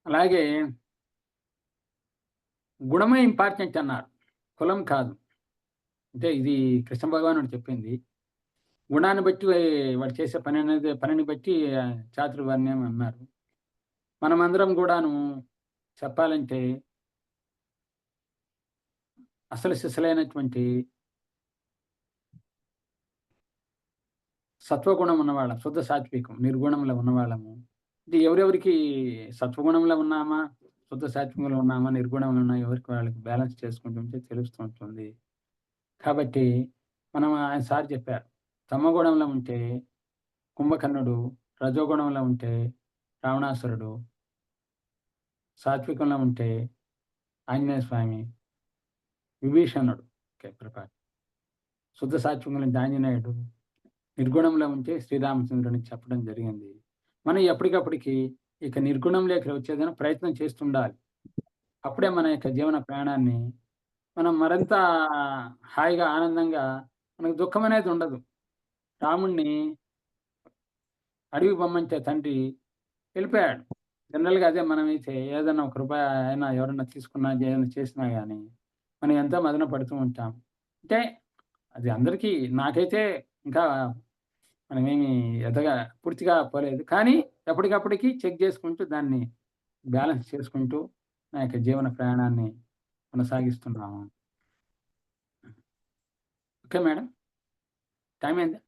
అలాగే గుణమే ఇంపార్టెంట్ అన్నారు. కులం కాదు. అంటే ఇది కృష్ణ భగవానుడు చెప్పింది. గుణాన్ని బట్టి వాడు చేసే పనిని బట్టి చాతుర్వర్ణ్యం అన్నారు. మనమందరం గూడాను చెప్పాలంటే అసలు సిసలైనటువంటి సత్వగుణం ఉన్నవాళ్ళం. శుద్ధ సాత్వికం, నిర్గుణంలో ఉన్నవాళ్ళము. అంటే ఎవరెవరికి సత్వగుణంలో ఉన్నామా, శుద్ధ సాత్వికంలో ఉన్నామా, నిర్గుణంలో ఉన్నా ఎవరికి వాళ్ళకి బ్యాలెన్స్ చేసుకుంటుంటే తెలుస్తూ ఉంటుంది. కాబట్టి మనం ఆయన సార్ చెప్పారు. తమోగుణంలో ఉంటే కుంభకర్ణుడు, రజోగుణంలో ఉంటే రావణాసురుడు, సాత్వికంలో ఉంటే ఆంజనేయ స్వామి, విభీషణుడు, శుద్ధ సాత్వికంలో ఉంటే ఆంజనేయుడు, నిర్గుణంలో ఉంటే శ్రీరామచంద్రునికి చెప్పడం జరిగింది. మనం ఎప్పటికప్పటికి ఇక నిర్గుణంలోకి వచ్చేదైనా ప్రయత్నం చేస్తుండాలి. అప్పుడే మన యొక్క జీవన ప్రయాణాన్ని మనం మరింత హాయిగా, ఆనందంగా మనకు దుఃఖమనేది ఉండదు. రాముడిని అడవికి పొమ్మంటే తండ్రి వెళ్ళిపోయాడు. జనరల్‌గా అదే మనమైతే ఏదన్నా ఒక రూపాయి అయినా ఎవరన్నా తీసుకున్నా, ఏదైనా చేసినా గాని, మనం ఎంతో మదన పడుతూ ఉంటాం. అంటే అది అందరికీ నాకైతే ఇంకా మనమేమి పూర్తిగా పోలేదు. కానీ ఎప్పటికప్పటికి చెక్ చేసుకుంటూ దాన్ని బ్యాలెన్స్ చేసుకుంటూ నా యొక్క జీవన ప్రయాణాన్ని కొనసాగిస్తున్నాము. Okay madam. టైమ్ అయిందా?